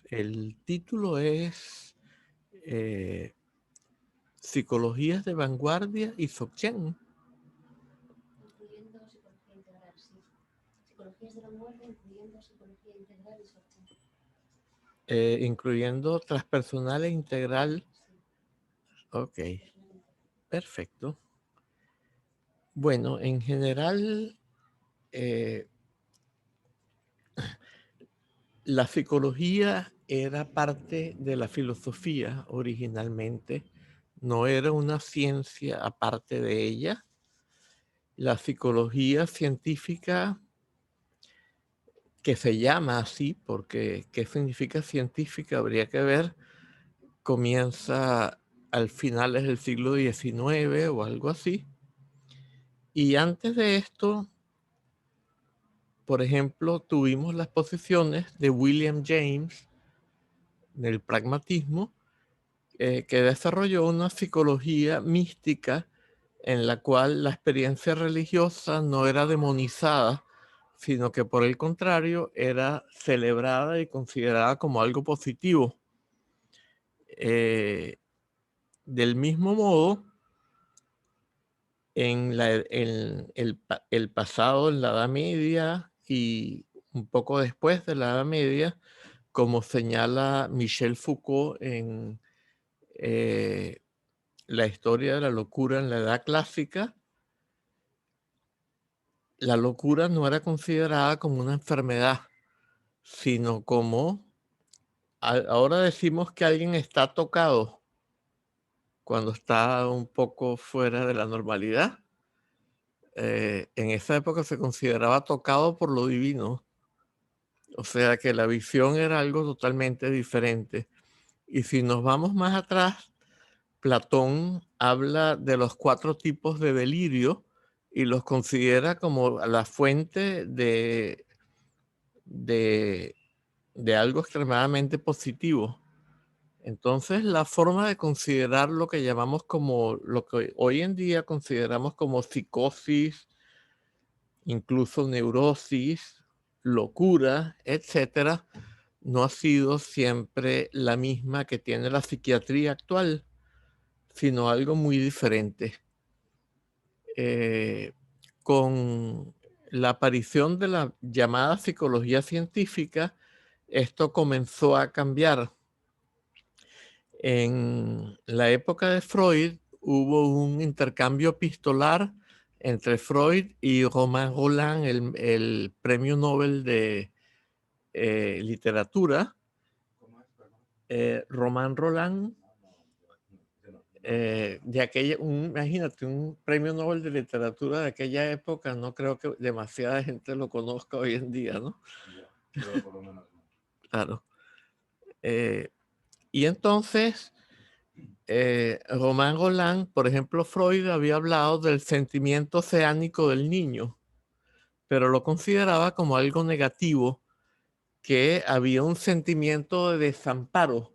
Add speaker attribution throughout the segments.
Speaker 1: El título es Psicologías de Vanguardia y Dzogchen.
Speaker 2: Incluyendo psicología integral, sí. Psicologías de vanguardia, incluyendo psicología integral y Dzogchen.
Speaker 1: Incluyendo transpersonal e integral.
Speaker 2: Sí.
Speaker 1: Ok, perfecto. Bueno, en general, la psicología era parte de la filosofía originalmente, no era una ciencia aparte de ella. La psicología científica, que se llama así, porque ¿qué significa científica? Habría que ver, comienza al finales del siglo XIX o algo así. Y antes de esto, por ejemplo, tuvimos las posiciones de William James, del pragmatismo, que desarrolló una psicología mística en la cual la experiencia religiosa no era demonizada, sino que por el contrario era celebrada y considerada como algo positivo. Del mismo modo, en el pasado, en la Edad Media y un poco después de la Edad Media, como señala Michel Foucault en La historia de la locura en la Edad Clásica, la locura no era considerada como una enfermedad, sino como, ahora decimos que alguien está tocado cuando está un poco fuera de la normalidad. En esa época se consideraba tocado por lo divino, o sea que la visión era algo totalmente diferente. Y si nos vamos más atrás, Platón habla de los 4 tipos de delirio y los considera como la fuente de, de algo extremadamente positivo. Entonces, la forma de considerar lo que llamamos como, lo que hoy en día consideramos como psicosis, incluso neurosis, locura, etcétera, no ha sido siempre la misma que tiene la psiquiatría actual, sino algo muy diferente. Con la aparición de la llamada psicología científica, esto comenzó a cambiar. En la época de Freud hubo un intercambio epistolar entre Freud y Romain Rolland, el premio Nobel de literatura. Romain Rolland, imagínate, un premio Nobel de literatura de aquella época, no creo que demasiada gente lo conozca hoy en día, ¿no?
Speaker 3: Yo por lo menos no.
Speaker 1: Claro. Y entonces, Romain Rolland, por ejemplo, Freud había hablado del sentimiento oceánico del niño, pero lo consideraba como algo negativo, que había un sentimiento de desamparo.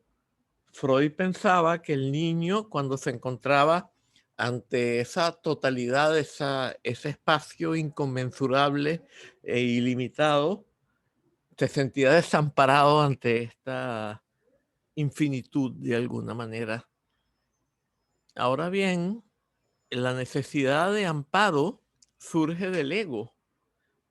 Speaker 1: Freud pensaba que el niño, cuando se encontraba ante esa totalidad, ese espacio inconmensurable e ilimitado, se sentía desamparado ante esta infinitud de alguna manera. Ahora bien, la necesidad de amparo surge del ego.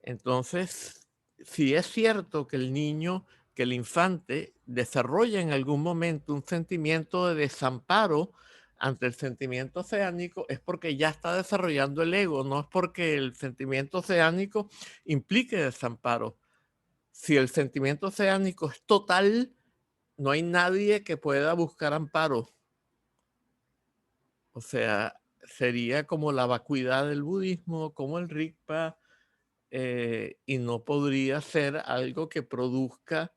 Speaker 1: Entonces, si es cierto que el niño, que el infante desarrolla en algún momento un sentimiento de desamparo ante el sentimiento oceánico, es porque ya está desarrollando el ego, no es porque el sentimiento oceánico implique desamparo. Si el sentimiento oceánico es total, no hay nadie que pueda buscar amparo. O sea, sería como la vacuidad del budismo, como el Rigpa, y no podría ser algo que produzca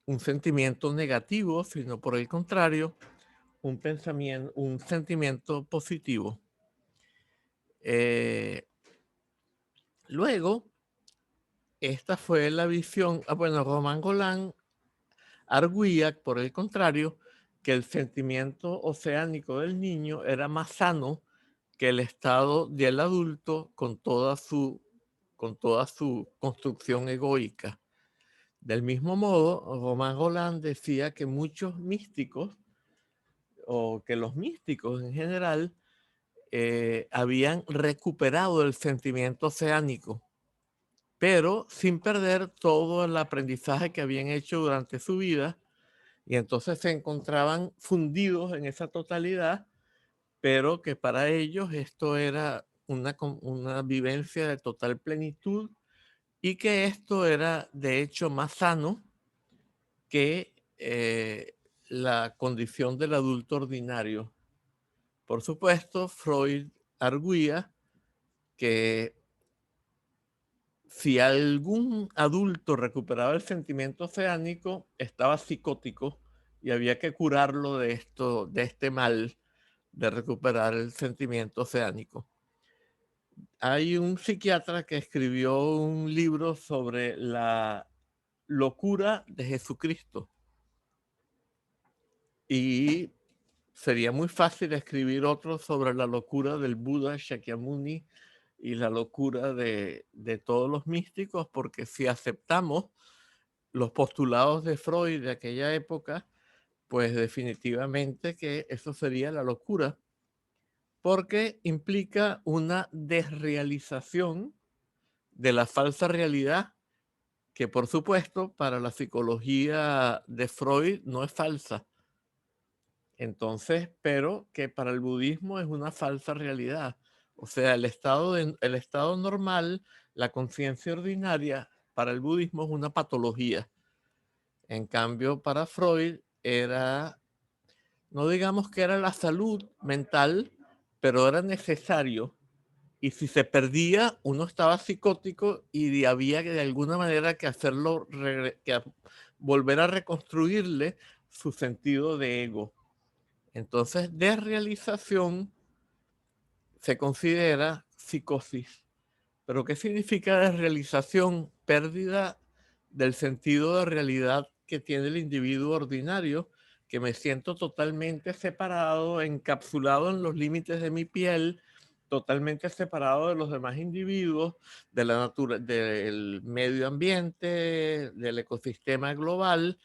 Speaker 1: un sentimiento negativo, sino por el contrario, un sentimiento positivo. Luego, esta fue la visión, bueno, Román Golán arguía, por el contrario, que el sentimiento oceánico del niño era más sano que el estado del adulto con toda su construcción egoica. Del mismo modo, Romain Rolland decía que muchos místicos, o que los místicos en general, habían recuperado el sentimiento oceánico, pero sin perder todo el aprendizaje que habían hecho durante su vida, y entonces se encontraban fundidos en esa totalidad, pero que para ellos esto era una vivencia de total plenitud y que esto era de hecho más sano que la condición del adulto ordinario. Por supuesto, Freud arguía que si algún adulto recuperaba el sentimiento oceánico, estaba psicótico y había que curarlo de este mal de recuperar el sentimiento oceánico. Hay un psiquiatra que escribió un libro sobre la locura de Jesucristo y sería muy fácil escribir otro sobre la locura del Buda Shakyamuni y la locura de todos los místicos, porque si aceptamos los postulados de Freud de aquella época, pues definitivamente que eso sería la locura, porque implica una desrealización de la falsa realidad, que por supuesto para la psicología de Freud no es falsa. Entonces, pero que para el budismo es una falsa realidad. O sea, el estado normal, la conciencia ordinaria, para el budismo es una patología. En cambio, para Freud era, no digamos que era la salud mental, pero era necesario. Y si se perdía, uno estaba psicótico y había que de alguna manera que hacerlo, volver a reconstruirle su sentido de ego. Entonces, desrealización se considera psicosis. ¿Pero qué significa desrealización? Pérdida del sentido de realidad que tiene el individuo ordinario, que me siento totalmente separado, encapsulado en los límites de mi piel, totalmente separado de los demás individuos, de la del medio ambiente, del ecosistema global,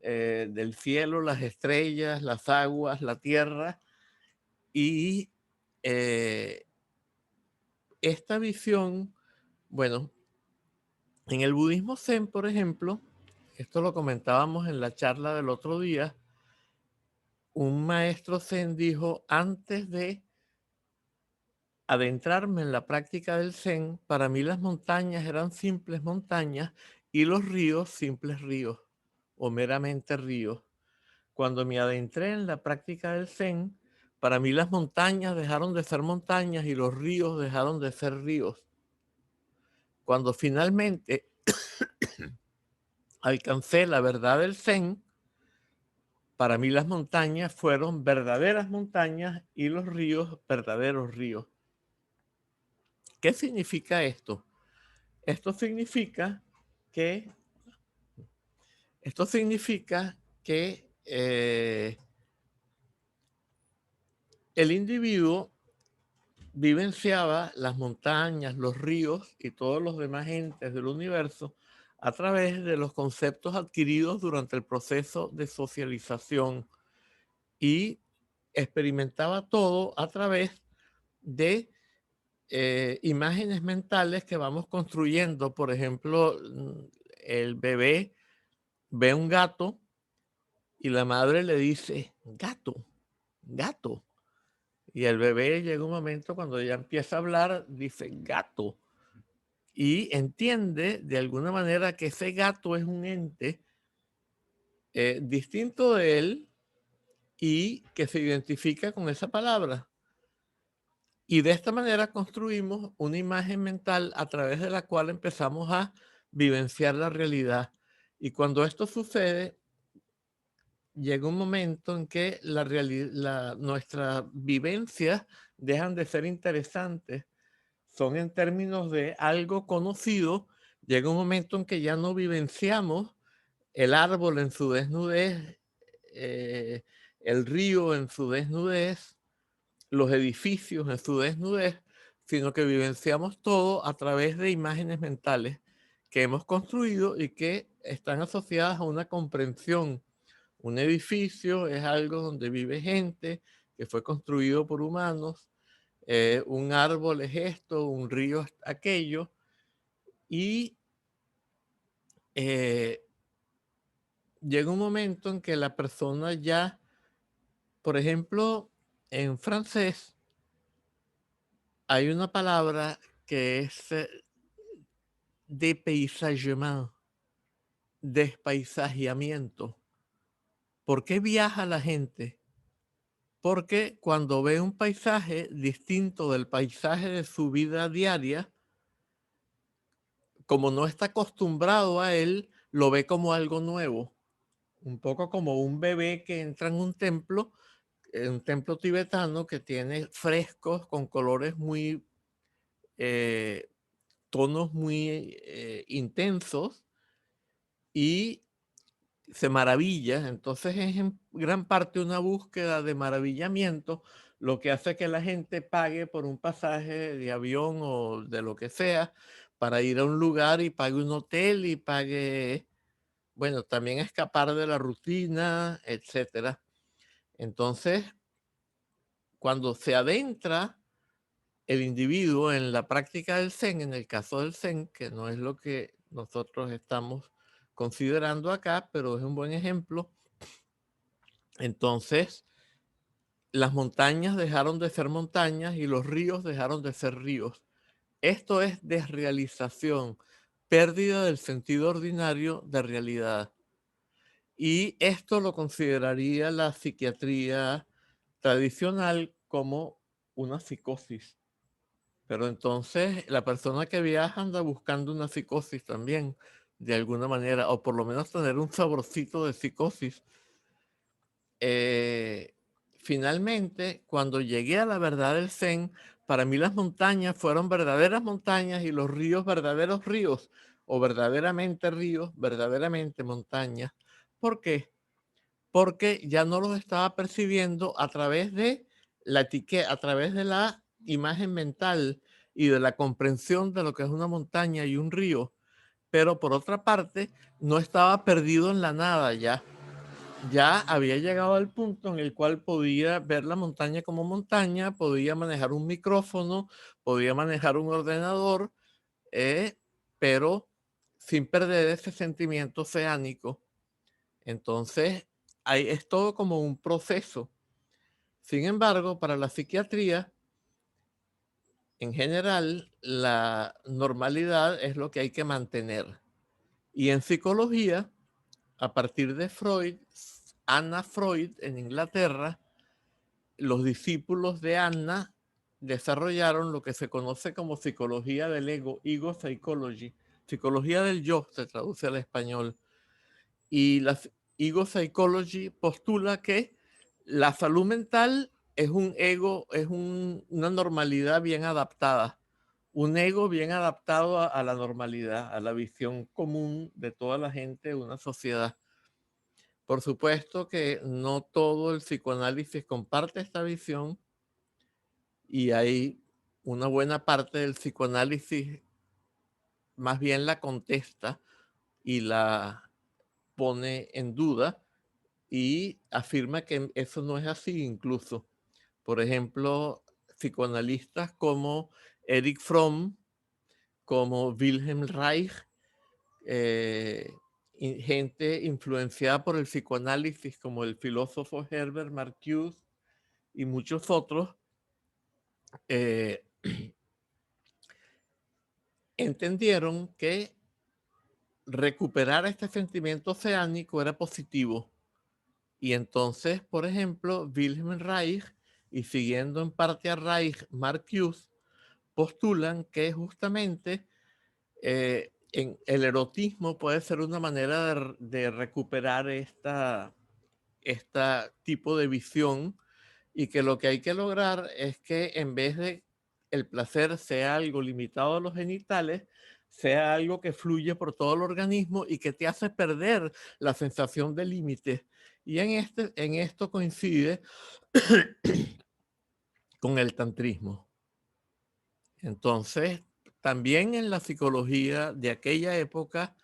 Speaker 1: del cielo, las estrellas, las aguas, la tierra. Y esta visión, bueno, en el budismo zen, por ejemplo, esto lo comentábamos en la charla del otro día, un maestro zen dijo, antes de adentrarme en la práctica del zen, para mí las montañas eran simples montañas y los ríos simples ríos o meramente ríos. Cuando me adentré en la práctica del zen, para mí las montañas dejaron de ser montañas y los ríos dejaron de ser ríos. Cuando finalmente alcancé la verdad del zen, para mí las montañas fueron verdaderas montañas y los ríos verdaderos ríos. ¿Qué significa esto? Esto significa que el individuo vivenciaba las montañas, los ríos y todos los demás entes del universo a través de los conceptos adquiridos durante el proceso de socialización y experimentaba todo a través de imágenes mentales que vamos construyendo. Por ejemplo, el bebé ve un gato y la madre le dice, gato, gato. Y el bebé llega un momento cuando ya empieza a hablar, dice gato. Y entiende de alguna manera que ese gato es un ente distinto de él y que se identifica con esa palabra. Y de esta manera construimos una imagen mental a través de la cual empezamos a vivenciar la realidad. Y cuando esto sucede, llega un momento en que nuestras vivencias dejan de ser interesantes. Son en términos de algo conocido. Llega un momento en que ya no vivenciamos el árbol en su desnudez, el río en su desnudez, los edificios en su desnudez, sino que vivenciamos todo a través de imágenes mentales que hemos construido y que están asociadas a una comprensión. Un edificio es algo donde vive gente, que fue construido por humanos. Un árbol es esto, un río es aquello. Y llega un momento en que la persona ya, por ejemplo, en francés hay una palabra que es dépaysagement, despaisajeamiento. ¿Por qué viaja la gente? Porque cuando ve un paisaje distinto del paisaje de su vida diaria, como no está acostumbrado a él, lo ve como algo nuevo. Un poco como un bebé que entra en un templo tibetano que tiene frescos con colores muy, tonos muy intensos y se maravilla. Entonces es en gran parte una búsqueda de maravillamiento, lo que hace que la gente pague por un pasaje de avión o de lo que sea para ir a un lugar y pague un hotel y pague, bueno, también escapar de la rutina, etcétera. Entonces, cuando se adentra el individuo en la práctica del Zen, en el caso del Zen, que no es lo que nosotros estamos considerando acá, pero es un buen ejemplo, entonces las montañas dejaron de ser montañas y los ríos dejaron de ser ríos. Esto es desrealización, pérdida del sentido ordinario de realidad. Y esto lo consideraría la psiquiatría tradicional como una psicosis. Pero entonces la persona que viaja anda buscando una psicosis también, de alguna manera, o por lo menos tener un saborcito de psicosis. Finalmente, cuando llegué a la verdad del Zen, para mí las montañas fueron verdaderas montañas y los ríos verdaderos ríos, o verdaderamente ríos, verdaderamente montañas. ¿Por qué? Porque ya no los estaba percibiendo a través de la etiqueta, a través de la imagen mental y de la comprensión de lo que es una montaña y un río. Pero por otra parte, no estaba perdido en la nada ya. Ya había llegado al punto en el cual podía ver la montaña como montaña, podía manejar un micrófono, podía manejar un ordenador, pero sin perder ese sentimiento oceánico. Entonces, es todo como un proceso. Sin embargo, para la psiquiatría, en general, la normalidad es lo que hay que mantener. Y en psicología, a partir de Freud, Anna Freud en Inglaterra, los discípulos de Anna desarrollaron lo que se conoce como psicología del ego psychology, psicología del yo, se traduce al español. Y la ego psychology postula que la salud mental es un ego, es una normalidad bien adaptada, un ego bien adaptado a la normalidad, a la visión común de toda la gente de una sociedad. Por supuesto que no todo el psicoanálisis comparte esta visión y hay una buena parte del psicoanálisis más bien la contesta y la pone en duda y afirma que eso no es así incluso. Por ejemplo, psicoanalistas como Erich Fromm, como Wilhelm Reich, gente influenciada por el psicoanálisis como el filósofo Herbert Marcuse y muchos otros, eh, entendieron que recuperar este sentimiento oceánico era positivo. Y entonces, por ejemplo, Wilhelm Reich, y siguiendo en parte a Reich, Marcuse, postulan que justamente el erotismo puede ser una manera de recuperar esta tipo de visión y que lo que hay que lograr es que en vez de el placer sea algo limitado a los genitales, sea algo que fluye por todo el organismo y que te hace perder la sensación de límite. Y en esto coincide con el tantrismo. Entonces, también en la psicología de aquella época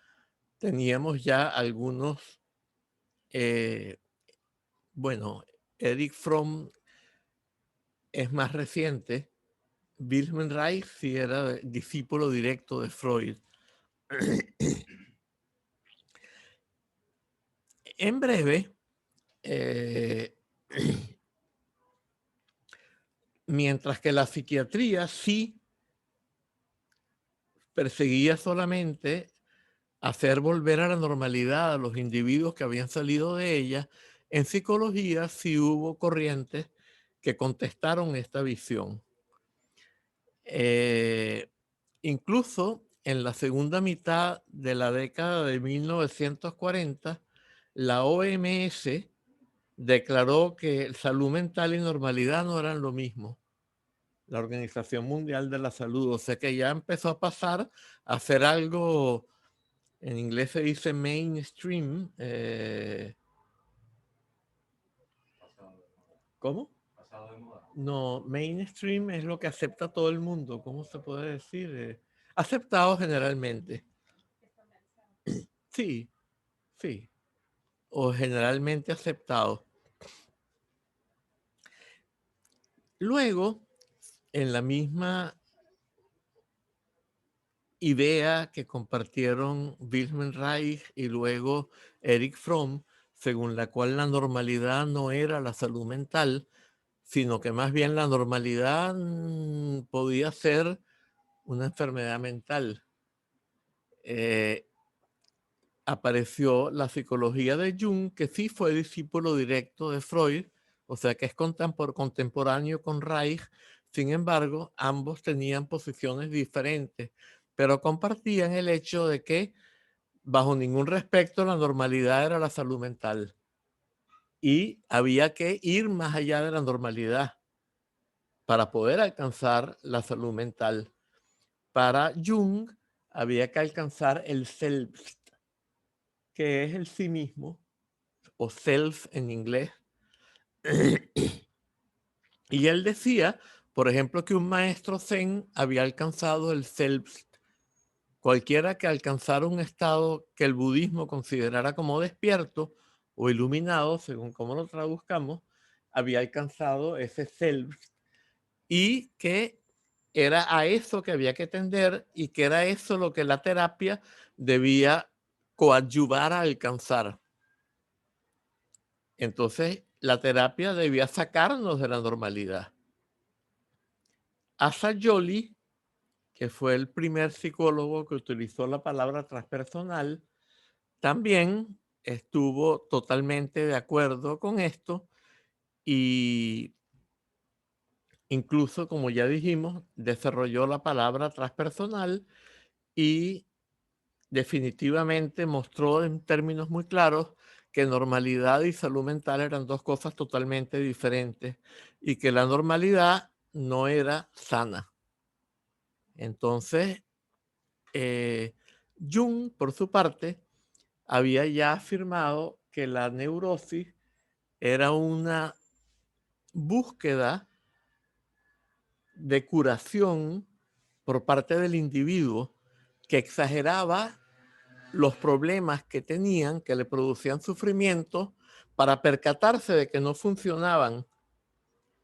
Speaker 1: teníamos ya algunos, bueno, Erich Fromm es más reciente. Wilhelm Reich sí era discípulo directo de Freud. En breve, mientras que la psiquiatría sí perseguía solamente hacer volver a la normalidad a los individuos que habían salido de ella, en psicología sí hubo corrientes que contestaron esta visión. Incluso en la segunda mitad de la década de 1940, la OMS declaró que salud mental y normalidad no eran lo mismo. La Organización Mundial de la Salud, o sea que ya empezó a pasar a hacer algo, en inglés se dice mainstream.
Speaker 3: Pasado de moda.
Speaker 1: ¿Cómo?
Speaker 3: Pasado de moda.
Speaker 1: No, mainstream es lo que acepta todo el mundo. ¿Cómo se puede decir? Aceptado generalmente. Sí, sí. O generalmente aceptado. Luego, en la misma idea que compartieron Wilhelm Reich y luego Erich Fromm, según la cual la normalidad no era la salud mental, sino que más bien la normalidad podía ser una enfermedad mental. Apareció la psicología de Jung, que sí fue discípulo directo de Freud, o sea que es contemporáneo con Reich. Sin embargo, ambos tenían posiciones diferentes, pero compartían el hecho de que bajo ningún respecto la normalidad era la salud mental y había que ir más allá de la normalidad para poder alcanzar la salud mental. Para Jung había que alcanzar el Selbst, que es el sí mismo, o self en inglés. Y él decía, por ejemplo, que un maestro zen había alcanzado el Selbst. Cualquiera que alcanzara un estado que el budismo considerara como despierto o iluminado, según cómo lo traduzcamos, había alcanzado ese Selbst y que era a eso que había que tender y que era eso lo que la terapia debía coadyuvar a alcanzar. Entonces, la terapia debía sacarnos de la normalidad. Asa Jolie, que fue el primer psicólogo que utilizó la palabra transpersonal, también estuvo totalmente de acuerdo con esto y incluso, como ya dijimos, desarrolló la palabra transpersonal y definitivamente mostró en términos muy claros que normalidad y salud mental eran dos cosas totalmente diferentes y que la normalidad no era sana. Entonces, Jung, por su parte, había ya afirmado que la neurosis era una búsqueda de curación por parte del individuo que exageraba los problemas que tenían, que le producían sufrimiento, para percatarse de que no funcionaban.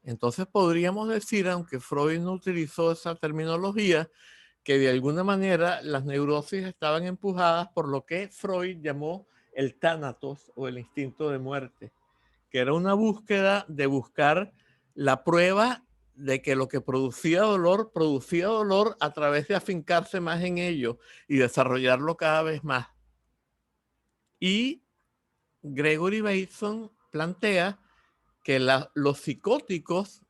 Speaker 1: Entonces podríamos decir, aunque Freud no utilizó esa terminología, que de alguna manera las neurosis estaban empujadas por lo que Freud llamó el tánatos o el instinto de muerte, que era una búsqueda de buscar la prueba de que lo que producía dolor a través de afincarse más en ello y desarrollarlo cada vez más. Y Gregory Bateson plantea que los psicóticos,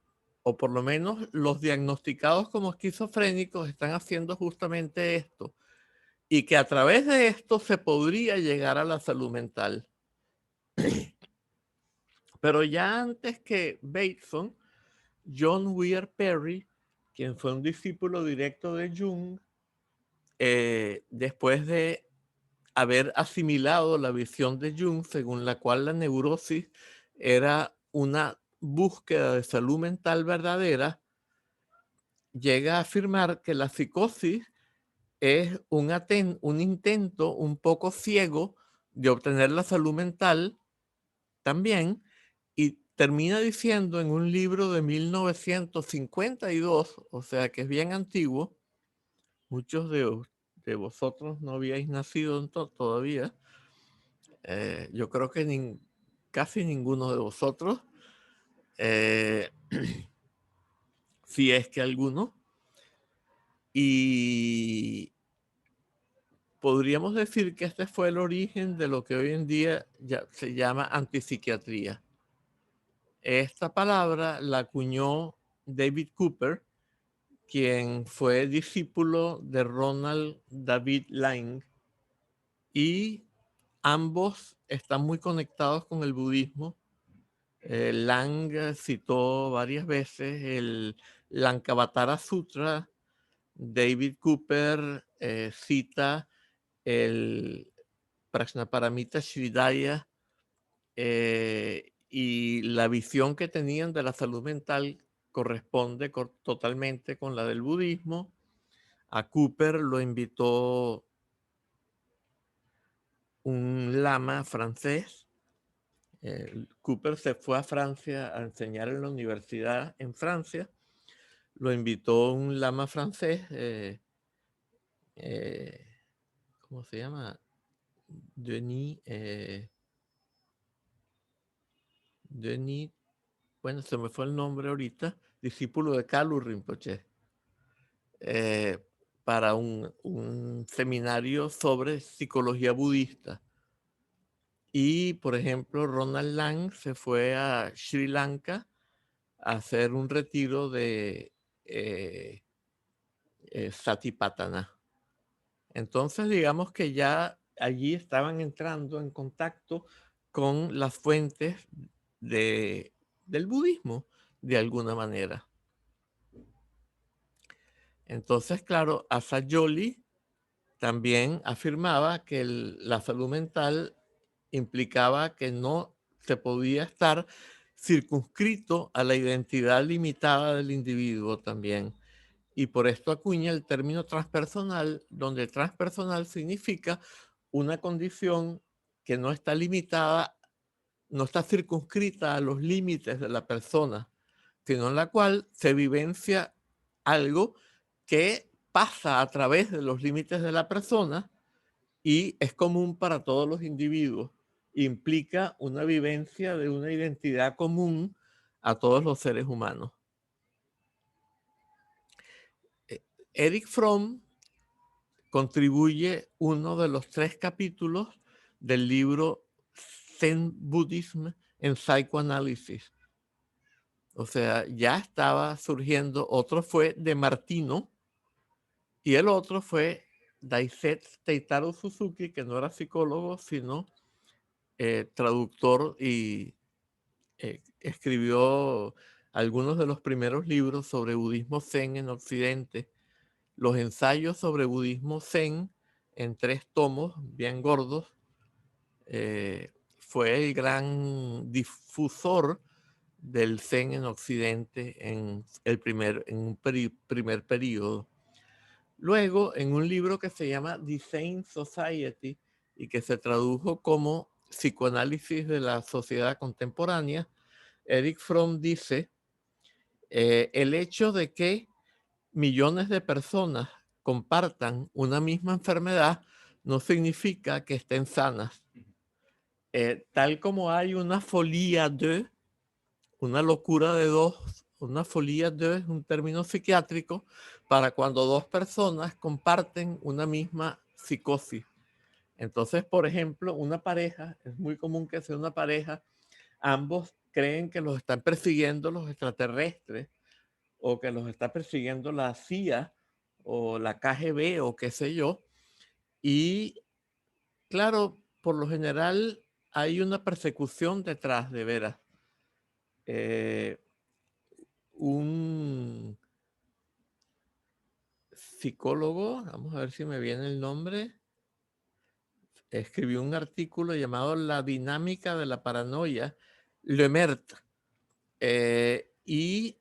Speaker 1: o por lo menos los diagnosticados como esquizofrénicos, están haciendo justamente esto, y que a través de esto se podría llegar a la salud mental. Pero ya antes que Bateson, John Weir Perry, quien fue un discípulo directo de Jung, después de haber asimilado la visión de Jung, según la cual la neurosis era una búsqueda de salud mental verdadera, llega a afirmar que la psicosis es un intento un poco ciego de obtener la salud mental también, y termina diciendo en un libro de 1952, o sea que es bien antiguo, muchos de vosotros no habíais nacido todavía, yo creo que casi ninguno de vosotros, eh, si es que alguno, y podríamos decir que este fue el origen de lo que hoy en día ya se llama antipsiquiatría. Esta palabra la acuñó David Cooper, quien fue discípulo de Ronald David Lang, y ambos están muy conectados con el budismo. Lang citó varias veces el Lankavatara Sutra. David Cooper cita el Prajnaparamita Sridhara, y la visión que tenían de la salud mental corresponde totalmente con la del budismo. A Cooper lo invitó un lama francés. Cooper se fue a Francia a enseñar en la universidad en Francia. Lo invitó un lama francés, ¿cómo se llama? Denis, Denis, bueno, se me fue el nombre ahorita, discípulo de Kalu Rinpoche, para un seminario sobre psicología budista. Y, por ejemplo, Ronald Lang se fue a Sri Lanka a hacer un retiro de Satipatthana. Entonces, digamos que ya allí estaban entrando en contacto con las fuentes del budismo, de alguna manera. Entonces, claro, Asayoli también afirmaba que la salud mental implicaba que no se podía estar circunscrito a la identidad limitada del individuo también. Y por esto acuña el término transpersonal, donde transpersonal significa una condición que no está limitada, no está circunscrita a los límites de la persona, sino en la cual se vivencia algo que pasa a través de los límites de la persona y es común para todos los individuos. Implica una vivencia de una identidad común a todos los seres humanos. Erich Fromm contribuye uno de los 3 capítulos del libro Zen Buddhism en Psychoanalysis. O sea, ya estaba surgiendo, otro fue de Martino y el otro fue Daisetsu Teitaro Suzuki, que no era psicólogo, sino traductor, y escribió algunos de los primeros libros sobre budismo zen en Occidente. Los ensayos sobre budismo zen en 3 tomos, bien gordos, fue el gran difusor del zen en Occidente en un primer periodo. Luego, en un libro que se llama The Zen Society y que se tradujo como Psicoanálisis de la Sociedad Contemporánea, Erich Fromm dice, el hecho de que millones de personas compartan una misma enfermedad no significa que estén sanas. Tal como hay una folie de, una locura de dos, una folie de es un término psiquiátrico para cuando 2 personas comparten una misma psicosis. Entonces, por ejemplo, una pareja, es muy común que sea una pareja, ambos creen que los están persiguiendo los extraterrestres o que los está persiguiendo la CIA o la KGB o qué sé yo. Y claro, por lo general hay una persecución detrás, de veras. Un psicólogo, vamos a ver si me viene el nombre, escribió un artículo llamado La dinámica de la paranoia, Lemert, y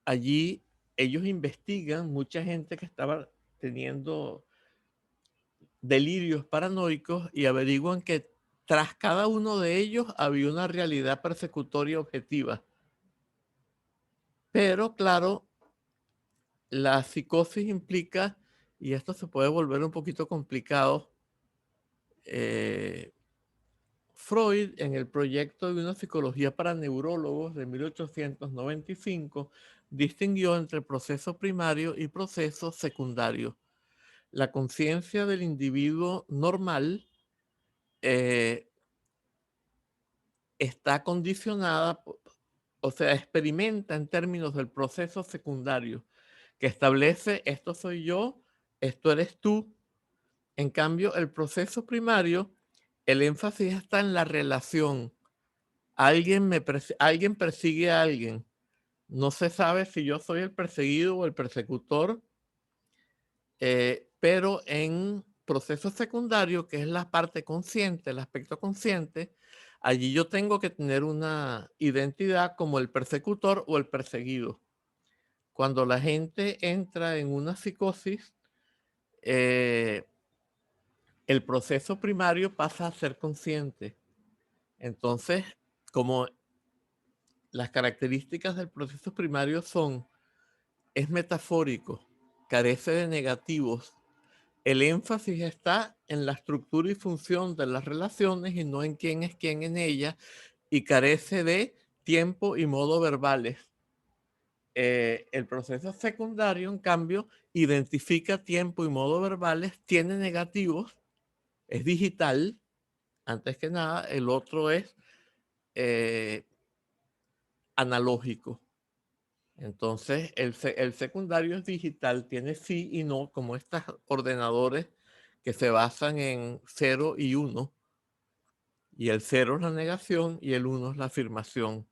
Speaker 1: allí ellos investigan mucha gente que estaba teniendo delirios paranoicos y averiguan que tras cada uno de ellos había una realidad persecutoria objetiva. Pero claro, la psicosis implica, y esto se puede volver un poquito complicado, Freud, en el proyecto de una psicología para neurólogos de 1895, distinguió entre proceso primario y proceso secundario. La conciencia del individuo normal está condicionada, o sea, experimenta en términos del proceso secundario, que establece esto soy yo, esto eres tú. En cambio, el proceso primario, el énfasis está en la relación. Alguien persigue a alguien. No se sabe si yo soy el perseguido o el persecutor, pero en proceso secundario, que es la parte consciente, el aspecto consciente, allí yo tengo que tener una identidad como el persecutor o el perseguido. Cuando la gente entra en una psicosis, el proceso primario pasa a ser consciente. Entonces, como las características del proceso primario es metafórico, carece de negativos. El énfasis está en la estructura y función de las relaciones y no en quién es quién en ella, y carece de tiempo y modo verbales. El proceso secundario, en cambio, identifica tiempo y modo verbales, tiene negativos, es digital, antes que nada, el otro es analógico. Entonces, el secundario es digital, tiene sí y no, como estos ordenadores que se basan en 0 y 1, y el 0 es la negación y el 1 es la afirmación.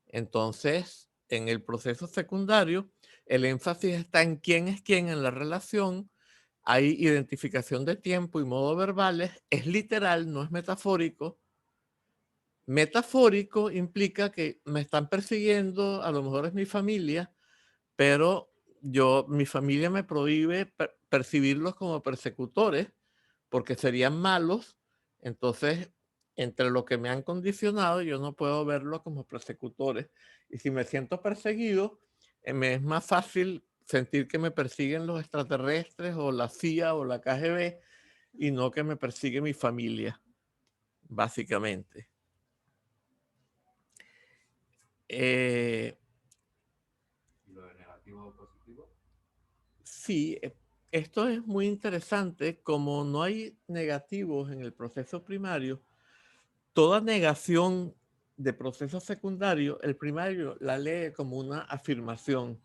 Speaker 1: Entonces, en el proceso secundario, el énfasis está en quién es quién en la relación, hay identificación de tiempo y modo verbales, es literal, no es metafórico. Metafórico implica que me están persiguiendo, a lo mejor es mi familia, pero mi familia me prohíbe percibirlos como persecutores porque serían malos. Entonces, entre lo que me han condicionado, yo no puedo verlos como persecutores. Y si me siento perseguido, me es más fácil sentir que me persiguen los extraterrestres o la CIA o la KGB y no que me persigue mi familia, básicamente.
Speaker 3: ¿Y lo de negativo o positivo?
Speaker 1: Sí, esto es muy interesante. Como no hay negativos en el proceso primario, toda negación de proceso secundario, el primario la lee como una afirmación.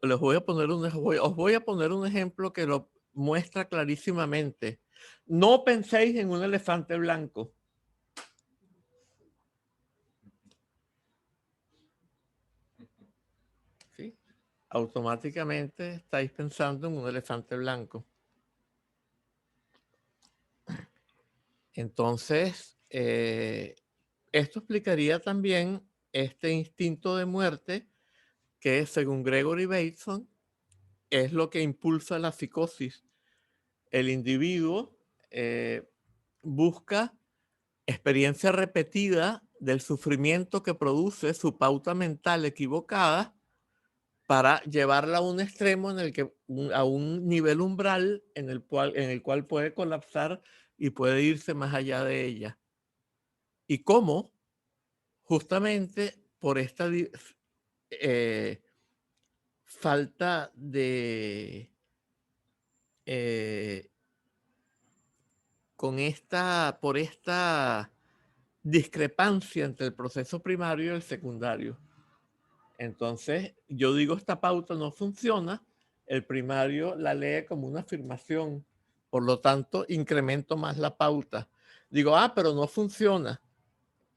Speaker 1: Os voy a poner un ejemplo que lo muestra clarísimamente. No penséis en un elefante blanco. ¿Sí? Automáticamente estáis pensando en un elefante blanco. Entonces, esto explicaría también este instinto de muerte que, según Gregory Bateson, es lo que impulsa la psicosis. El individuo busca experiencia repetida del sufrimiento que produce su pauta mental equivocada para llevarla a un extremo a un nivel umbral en el cual puede colapsar y puede irse más allá de ella. Y cómo, justamente por esta falta de por esta discrepancia entre el proceso primario y el secundario. Entonces, yo digo, esta pauta no funciona, el primario la lee como una afirmación, por lo tanto, incremento más la pauta. Digo, pero no funciona.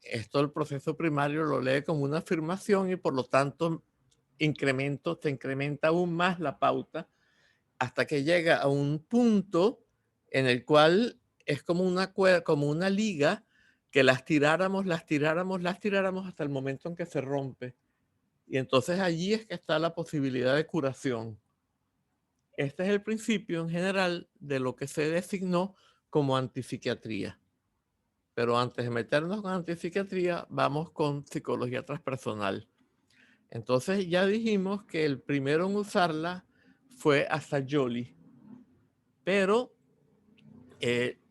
Speaker 1: Esto el proceso primario lo lee como una afirmación y por lo tanto se incrementa aún más la pauta hasta que llega a un punto en el cual es como una liga que las tiráramos hasta el momento en que se rompe. Y entonces allí es que está la posibilidad de curación. Este es el principio en general de lo que se designó como antipsiquiatría. Pero antes de meternos con antipsiquiatría, vamos con psicología transpersonal. Entonces ya dijimos que el primero en usarla fue Assagioli, pero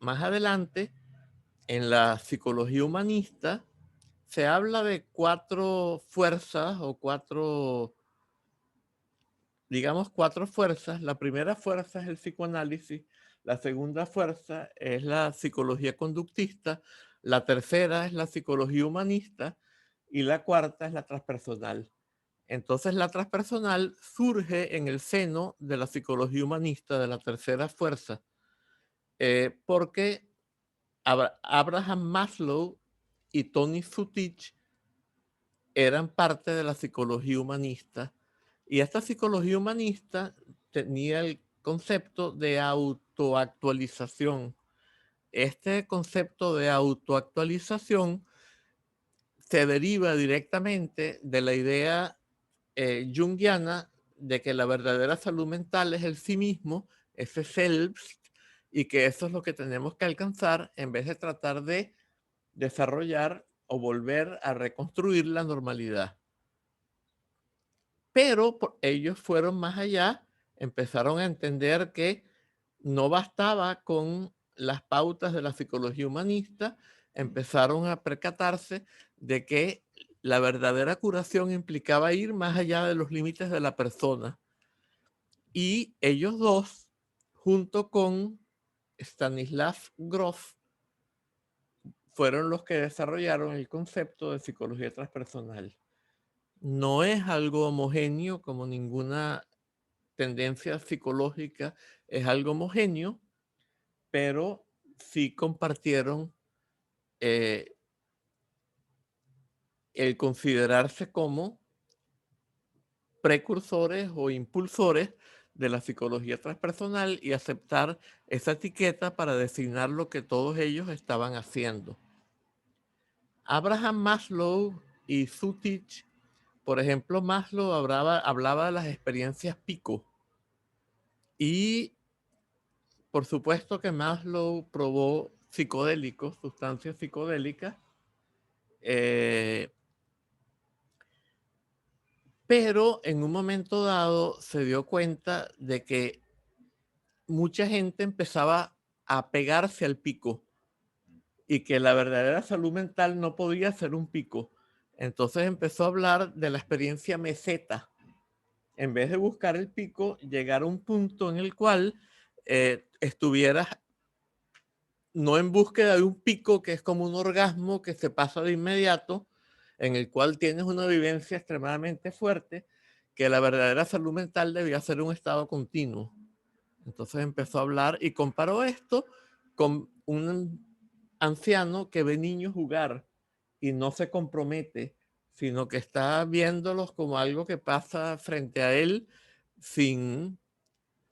Speaker 1: más adelante en la psicología humanista se habla de 4 fuerzas o 4, digamos 4 fuerzas. La primera fuerza es el psicoanálisis, la segunda fuerza es la psicología conductista, la tercera es la psicología humanista y la cuarta es la transpersonal. Entonces la transpersonal surge en el seno de la psicología humanista, de la tercera fuerza, porque Abraham Maslow y Tony Zutich eran parte de la psicología humanista, y esta psicología humanista tenía el concepto de autoactualización. Este concepto de autoactualización se deriva directamente de la idea junguiana de que la verdadera salud mental es el sí mismo, ese selbst, y que eso es lo que tenemos que alcanzar en vez de tratar de desarrollar o volver a reconstruir la normalidad. Pero ellos fueron más allá, empezaron a entender que no bastaba con las pautas de la psicología humanista, empezaron a percatarse de que la verdadera curación implicaba ir más allá de los límites de la persona. Y ellos dos, junto con Stanislav Grof, fueron los que desarrollaron el concepto de psicología transpersonal. No es algo homogéneo, como ninguna tendencia psicológica es algo homogéneo, pero sí compartieron el considerarse como precursores o impulsores de la psicología transpersonal y aceptar esa etiqueta para designar lo que todos ellos estaban haciendo. Abraham Maslow y Zutich, por ejemplo, Maslow hablaba de las experiencias pico, y por supuesto que Maslow probó psicodélicos, sustancias psicodélicas, pero en un momento dado se dio cuenta de que mucha gente empezaba a pegarse al pico y que la verdadera salud mental no podía ser un pico. Entonces empezó a hablar de la experiencia meseta. En vez de buscar el pico, llegar a un punto en el cual estuvieras no en búsqueda de un pico que es como un orgasmo que se pasa de inmediato, en el cual tienes una vivencia extremadamente fuerte, que la verdadera salud mental debía ser un estado continuo. Entonces empezó a hablar y comparó esto con un anciano que ve niños jugar y no se compromete, sino que está viéndolos como algo que pasa frente a él sin...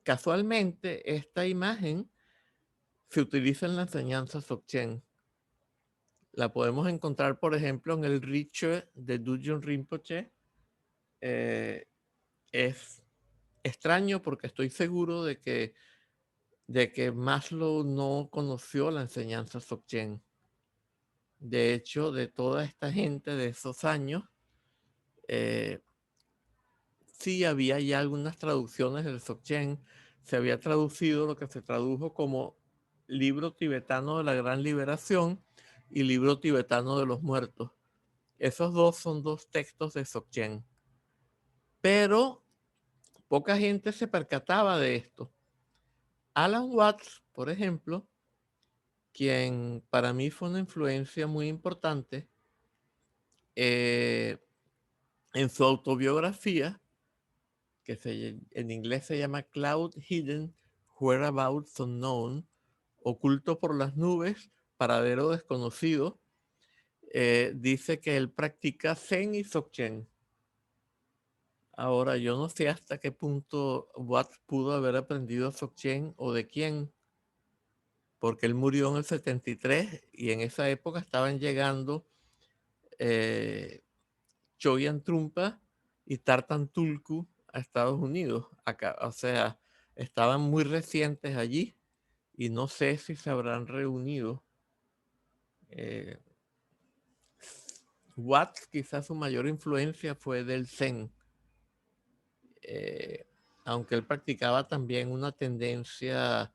Speaker 1: Casualmente, esta imagen se utiliza en la enseñanza Dzogchen. La podemos encontrar, por ejemplo, en el Riche de Dudjun Rinpoche. Es extraño porque estoy seguro de que Maslow no conoció la enseñanza Dzogchen. De hecho, de toda esta gente de esos años, sí había ya algunas traducciones del Dzogchen. Se había traducido lo que se tradujo como libro tibetano de la gran liberación y libro tibetano de los muertos. Esos dos son dos textos de Dzogchen. Pero poca gente se percataba de esto. Alan Watts, por ejemplo, quien para mí fue una influencia muy importante, en su autobiografía, que en inglés se llama Cloud Hidden, Whereabouts Unknown, oculto por las nubes, paradero desconocido, dice que él practica Zen y Dzogchen. Ahora, yo no sé hasta qué punto Watts pudo haber aprendido Dzogchen o de quién, porque él murió en el 73 y en esa época estaban llegando Chogyam Trungpa y Tartan Tulku a Estados Unidos. Acá, o sea, estaban muy recientes allí y no sé si se habrán reunido. Watts, quizás su mayor influencia fue del Zen, aunque él practicaba también una tendencia,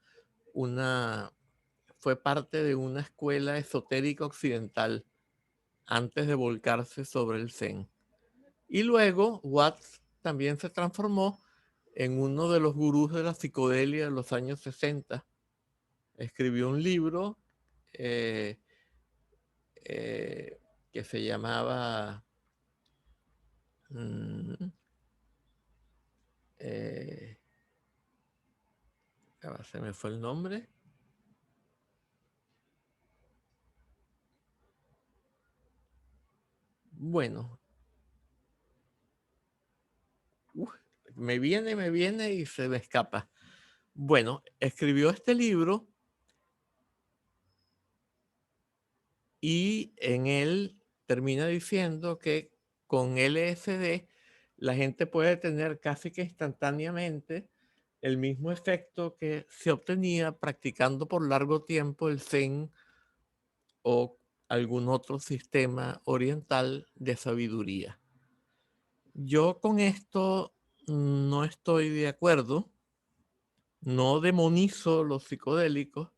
Speaker 1: fue parte de una escuela esotérica occidental antes de volcarse sobre el Zen. Y luego Watts también se transformó en uno de los gurús de la psicodelia de los años 60. Escribió un libro eh, que se llamaba se me fue el nombre. Bueno, me viene y se me escapa. Bueno, escribió este libro y en él termina diciendo que con LSD la gente puede tener casi que instantáneamente el mismo efecto que se obtenía practicando por largo tiempo el Zen o algún otro sistema oriental de sabiduría. Yo con esto no estoy de acuerdo, no demonizo los psicodélicos,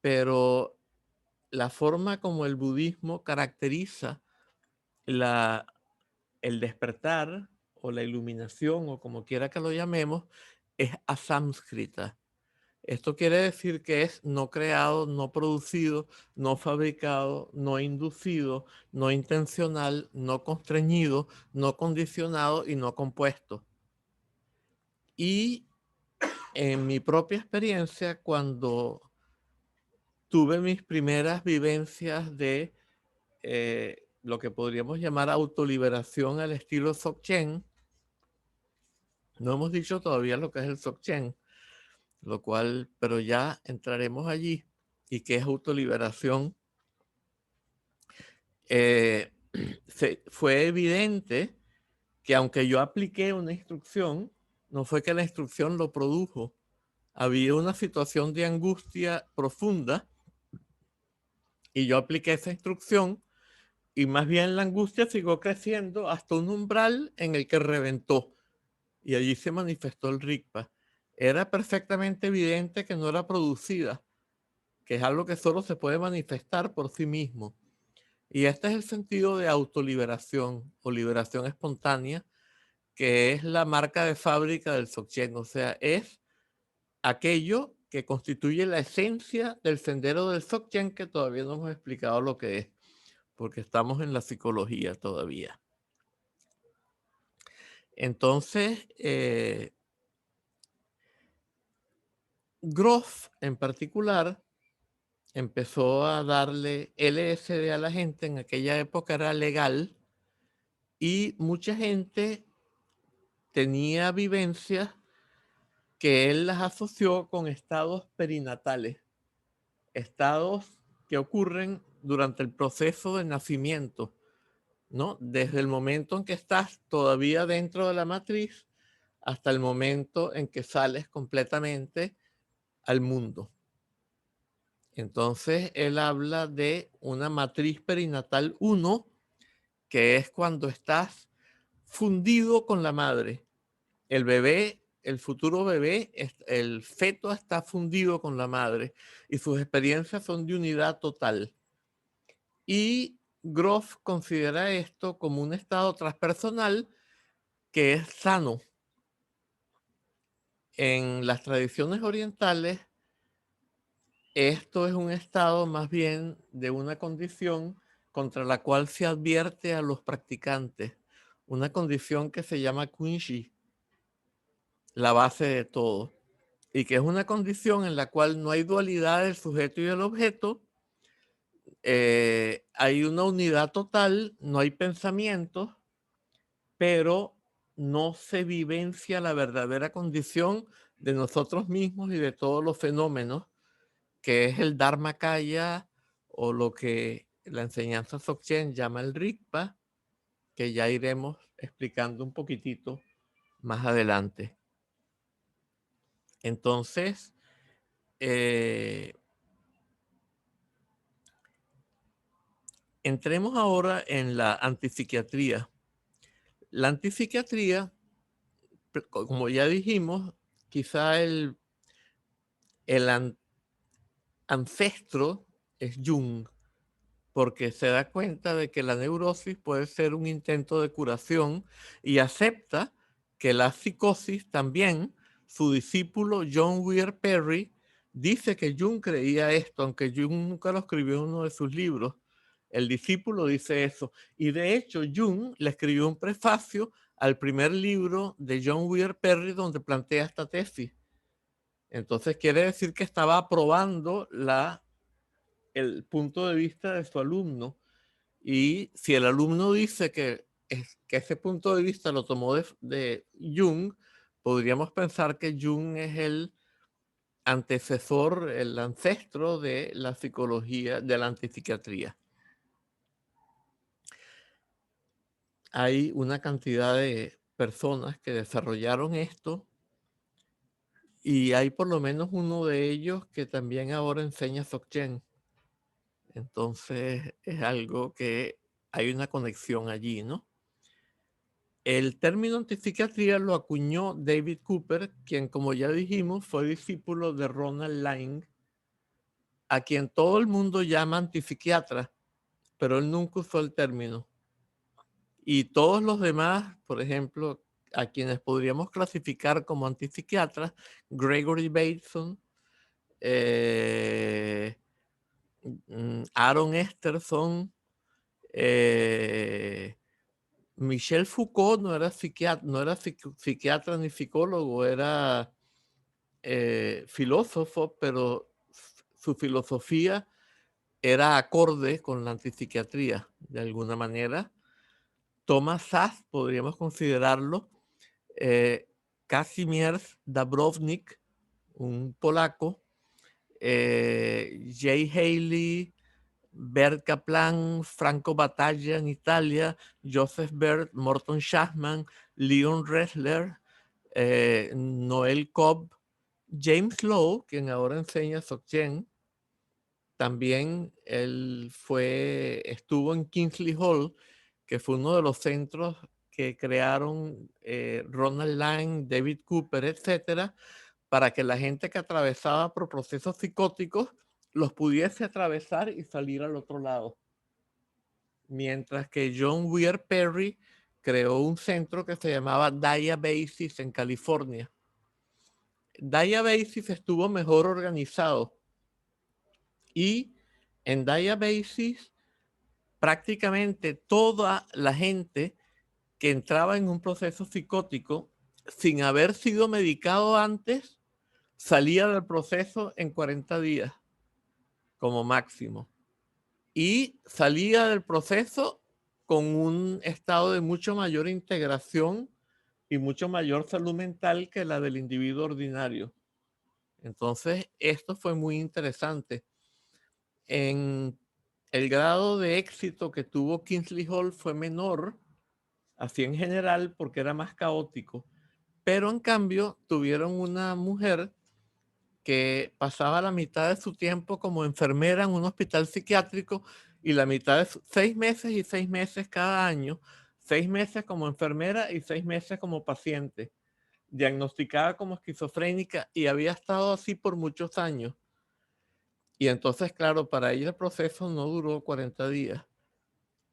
Speaker 1: pero la forma como el budismo caracteriza el despertar o la iluminación o como quiera que lo llamemos es asámscrita. Esto quiere decir que es no creado, no producido, no fabricado, no inducido, no intencional, no constreñido, no condicionado y no compuesto. Y en mi propia experiencia, cuando tuve mis primeras vivencias de lo que podríamos llamar autoliberación al estilo Dzogchen, no hemos dicho todavía lo que es el Dzogchen, lo cual, pero ya entraremos allí, y que es autoliberación. Fue evidente que aunque yo apliqué una instrucción, no fue que la instrucción lo produjo. Había una situación de angustia profunda y yo apliqué esa instrucción y más bien la angustia siguió creciendo hasta un umbral en el que reventó y allí se manifestó el Rigpa. Era perfectamente evidente que no era producida, que es algo que solo se puede manifestar por sí mismo. Y este es el sentido de autoliberación o liberación espontánea, que es la marca de fábrica del Dzogchen. O sea, es aquello que constituye la esencia del sendero del Dzogchen, que todavía no hemos explicado lo que es, porque estamos en la psicología todavía. Entonces, Grof en particular empezó a darle LSD a la gente. En aquella época era legal y mucha gente tenía vivencias que él las asoció con estados perinatales, estados que ocurren durante el proceso de nacimiento, ¿no? Desde el momento en que estás todavía dentro de la matriz hasta el momento en que sales completamente al mundo. Entonces, él habla de una matriz perinatal 1, que es cuando estás fundido con la madre. El bebé, el futuro bebé, el feto está fundido con la madre y sus experiencias son de unidad total. Y Grof considera esto como un estado transpersonal que es sano. En las tradiciones orientales, esto es un estado más bien de una condición contra la cual se advierte a los practicantes, una condición que se llama Kunshi, la base de todo, y que es una condición en la cual no hay dualidad del sujeto y del objeto, hay una unidad total, no hay pensamientos, pero no se vivencia la verdadera condición de nosotros mismos y de todos los fenómenos, que es el Dharmakaya o lo que la enseñanza Dzogchen llama el Rigpa, que ya iremos explicando un poquitito más adelante. Entonces, entremos ahora en la antipsiquiatría. La antipsiquiatría, como ya dijimos, quizá el ancestro es Jung, porque se da cuenta de que la neurosis puede ser un intento de curación y acepta que la psicosis también. Su discípulo John Weir Perry dice que Jung creía esto, aunque Jung nunca lo escribió en uno de sus libros. El discípulo dice eso. Y de hecho, Jung le escribió un prefacio al primer libro de John Weir Perry donde plantea esta tesis. Entonces quiere decir que estaba aprobando el punto de vista de su alumno. Y si el alumno dice que ese punto de vista lo tomó de Jung, podríamos pensar que Jung es el antecesor, el ancestro de la psicología, de la antipsiquiatría. Hay una cantidad de personas que desarrollaron esto y hay por lo menos uno de ellos que también ahora enseña Dzogchen. Entonces es algo que hay una conexión allí, ¿no? El término antipsiquiatría lo acuñó David Cooper, quien, como ya dijimos, fue discípulo de Ronald Lang, a quien todo el mundo llama antipsiquiatra, pero él nunca usó el término. Y todos los demás, por ejemplo, a quienes podríamos clasificar como antipsiquiatras, Gregory Bateson, Aaron Esterson, Michel Foucault no era psiquiatra ni psicólogo, era filósofo, pero su filosofía era acorde con la antipsiquiatría, de alguna manera. Thomas Szasz, podríamos considerarlo, Kazimierz Dabrownik, un polaco, Jay Haley, Bert Kaplan, Franco Battaglia en Italia, Joseph Bert, Morton Schachman, Leon Ressler, Noel Cobb, James Lowe, quien ahora enseña Dzogchen. También él estuvo en Kingsley Hall, que fue uno de los centros que crearon Ronald Lang, David Cooper, etcétera, para que la gente que atravesaba por procesos psicóticos los pudiese atravesar y salir al otro lado. Mientras que John Weir Perry creó un centro que se llamaba Diabasis en California. Diabasis estuvo mejor organizado y en Diabasis prácticamente toda la gente que entraba en un proceso psicótico sin haber sido medicado antes salía del proceso en 40 días como máximo y salía del proceso con un estado de mucho mayor integración y mucho mayor salud mental que la del individuo ordinario. Entonces, esto fue muy interesante. En el grado de éxito que tuvo Kingsley Hall fue menor, así en general, porque era más caótico. Pero en cambio, tuvieron una mujer que pasaba la mitad de su tiempo como enfermera en un hospital psiquiátrico y la mitad de 6 meses y 6 meses cada año, 6 meses como enfermera y 6 meses como paciente, diagnosticada como esquizofrénica y había estado así por muchos años. Y entonces, claro, para ella el proceso no duró 40 días.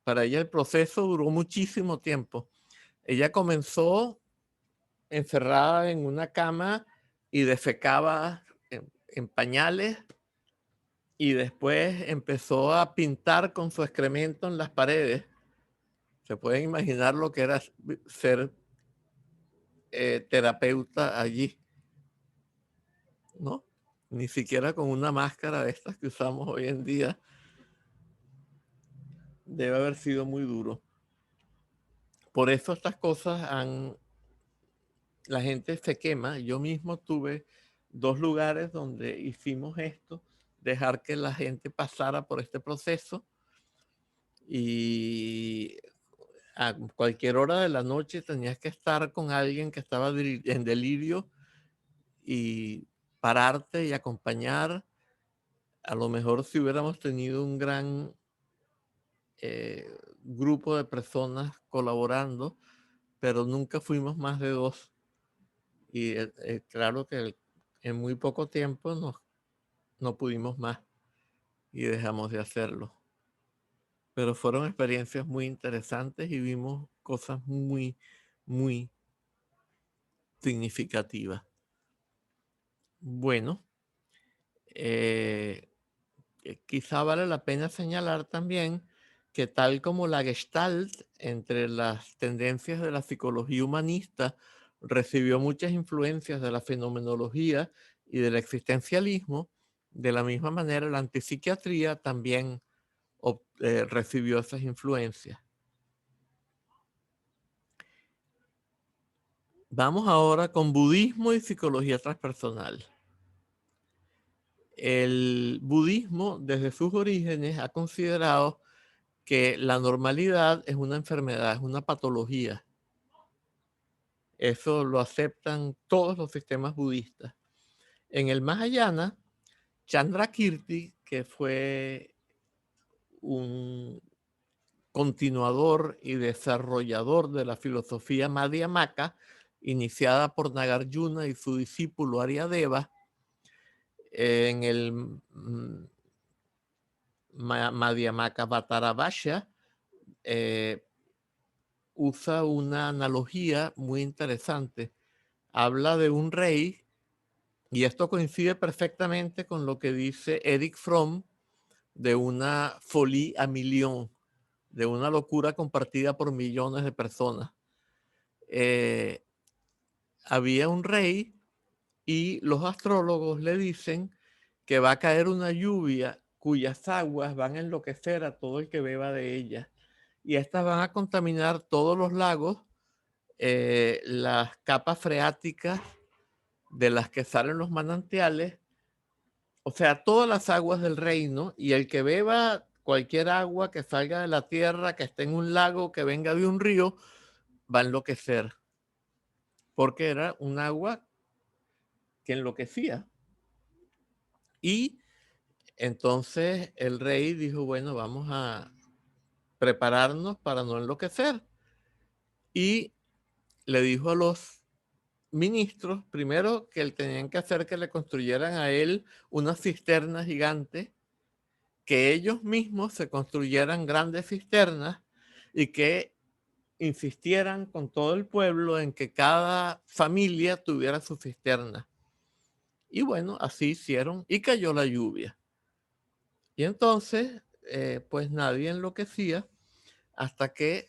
Speaker 1: Para ella el proceso duró muchísimo tiempo. Ella comenzó encerrada en una cama y defecaba en pañales y después empezó a pintar con su excremento en las paredes. Se pueden imaginar lo que era ser terapeuta allí, ¿no? Ni siquiera con una máscara de estas que usamos hoy en día. Debe haber sido muy duro. Por eso estas cosas la gente se quema. Yo mismo tuve 2 lugares donde hicimos esto, dejar que la gente pasara por este proceso y a cualquier hora de la noche tenías que estar con alguien que estaba en delirio y pararte y acompañar. A lo mejor si hubiéramos tenido un gran grupo de personas colaborando, pero nunca fuimos más de 2. Y claro que en muy poco tiempo no pudimos más y dejamos de hacerlo. Pero fueron experiencias muy interesantes y vimos cosas muy, muy significativas. Bueno, quizá vale la pena señalar también que tal como la Gestalt, entre las tendencias de la psicología humanista, recibió muchas influencias de la fenomenología y del existencialismo, de la misma manera la antipsiquiatría también recibió esas influencias. Vamos ahora con budismo y psicología transpersonal. El budismo, desde sus orígenes, ha considerado que la normalidad es una enfermedad, es una patología. Eso lo aceptan todos los sistemas budistas. En el Mahayana, Chandrakirti, que fue un continuador y desarrollador de la filosofía Madhyamaka, iniciada por Nagarjuna y su discípulo Aryadeva, en el Madhyamaka Bhattarabhasha, usa una analogía muy interesante. Habla de un rey, y esto coincide perfectamente con lo que dice Erich Fromm de una folie à million, de una locura compartida por millones de personas. Había un rey y los astrólogos le dicen que va a caer una lluvia cuyas aguas van a enloquecer a todo el que beba de ella. Y estas van a contaminar todos los lagos, las capas freáticas de las que salen los manantiales, o sea, todas las aguas del reino, y el que beba cualquier agua que salga de la tierra, que esté en un lago, que venga de un río, va a enloquecer, porque era un agua que enloquecía. Y entonces el rey dijo, bueno, vamos a prepararnos para no enloquecer. Y le dijo a los ministros, primero, que tenían que hacer que le construyeran a él una cisterna gigante, que ellos mismos se construyeran grandes cisternas y que insistieran con todo el pueblo en que cada familia tuviera su cisterna. Y bueno, así hicieron y cayó la lluvia. Y entonces, pues nadie enloquecía hasta que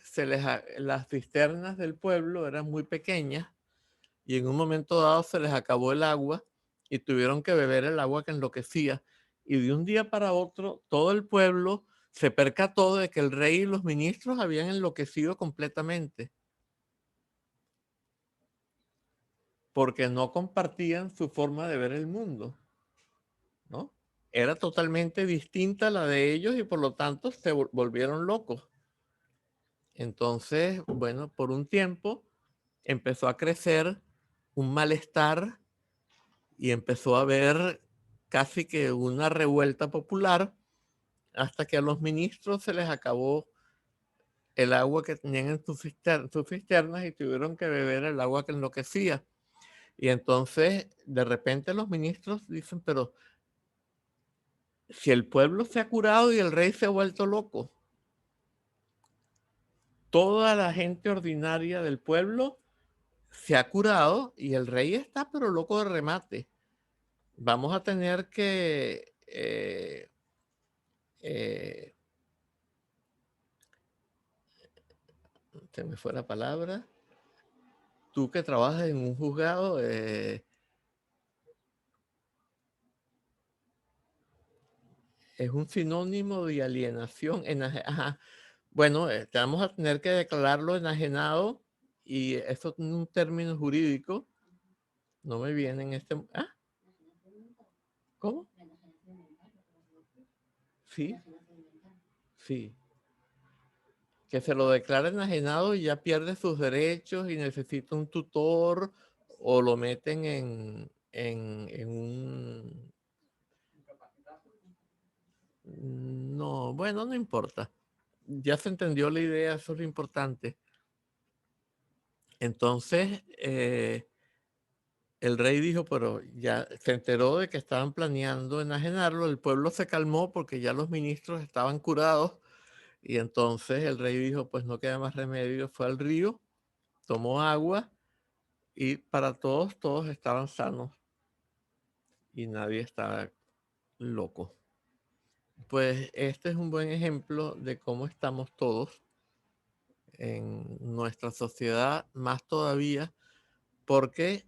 Speaker 1: las cisternas del pueblo eran muy pequeñas y en un momento dado se les acabó el agua y tuvieron que beber el agua que enloquecía. Y de un día para otro, todo el pueblo se percató de que el rey y los ministros habían enloquecido completamente, porque no compartían su forma de ver el mundo, ¿no? Era totalmente distinta a la de ellos y por lo tanto se volvieron locos. Entonces, bueno, por un tiempo empezó a crecer un malestar y empezó a haber casi que una revuelta popular hasta que a los ministros se les acabó el agua que tenían en sus cisternas y tuvieron que beber el agua que enloquecía. Y entonces, de repente los ministros dicen, pero si el pueblo se ha curado y el rey se ha vuelto loco, toda la gente ordinaria del pueblo se ha curado y el rey está pero loco de remate. Vamos a tener que se me fue la palabra. Tú que trabajas en un juzgado, es un sinónimo de alienación. Ajá. Bueno, te vamos a tener que declararlo enajenado y eso tiene un término jurídico. No me viene en este... ¿Ah? ¿Cómo? Sí, sí. Que se lo declara enajenado y ya pierde sus derechos y necesita un tutor o lo meten en un... No, bueno, no importa. Ya se entendió la idea, eso es lo importante. Entonces, el rey dijo, pero ya se enteró de que estaban planeando enajenarlo, el pueblo se calmó porque ya los ministros estaban curados y entonces el rey dijo, pues no queda más remedio, fue al río, tomó agua y para todos, todos estaban sanos y nadie estaba loco. Pues este es un buen ejemplo de cómo estamos todos en nuestra sociedad, más todavía, porque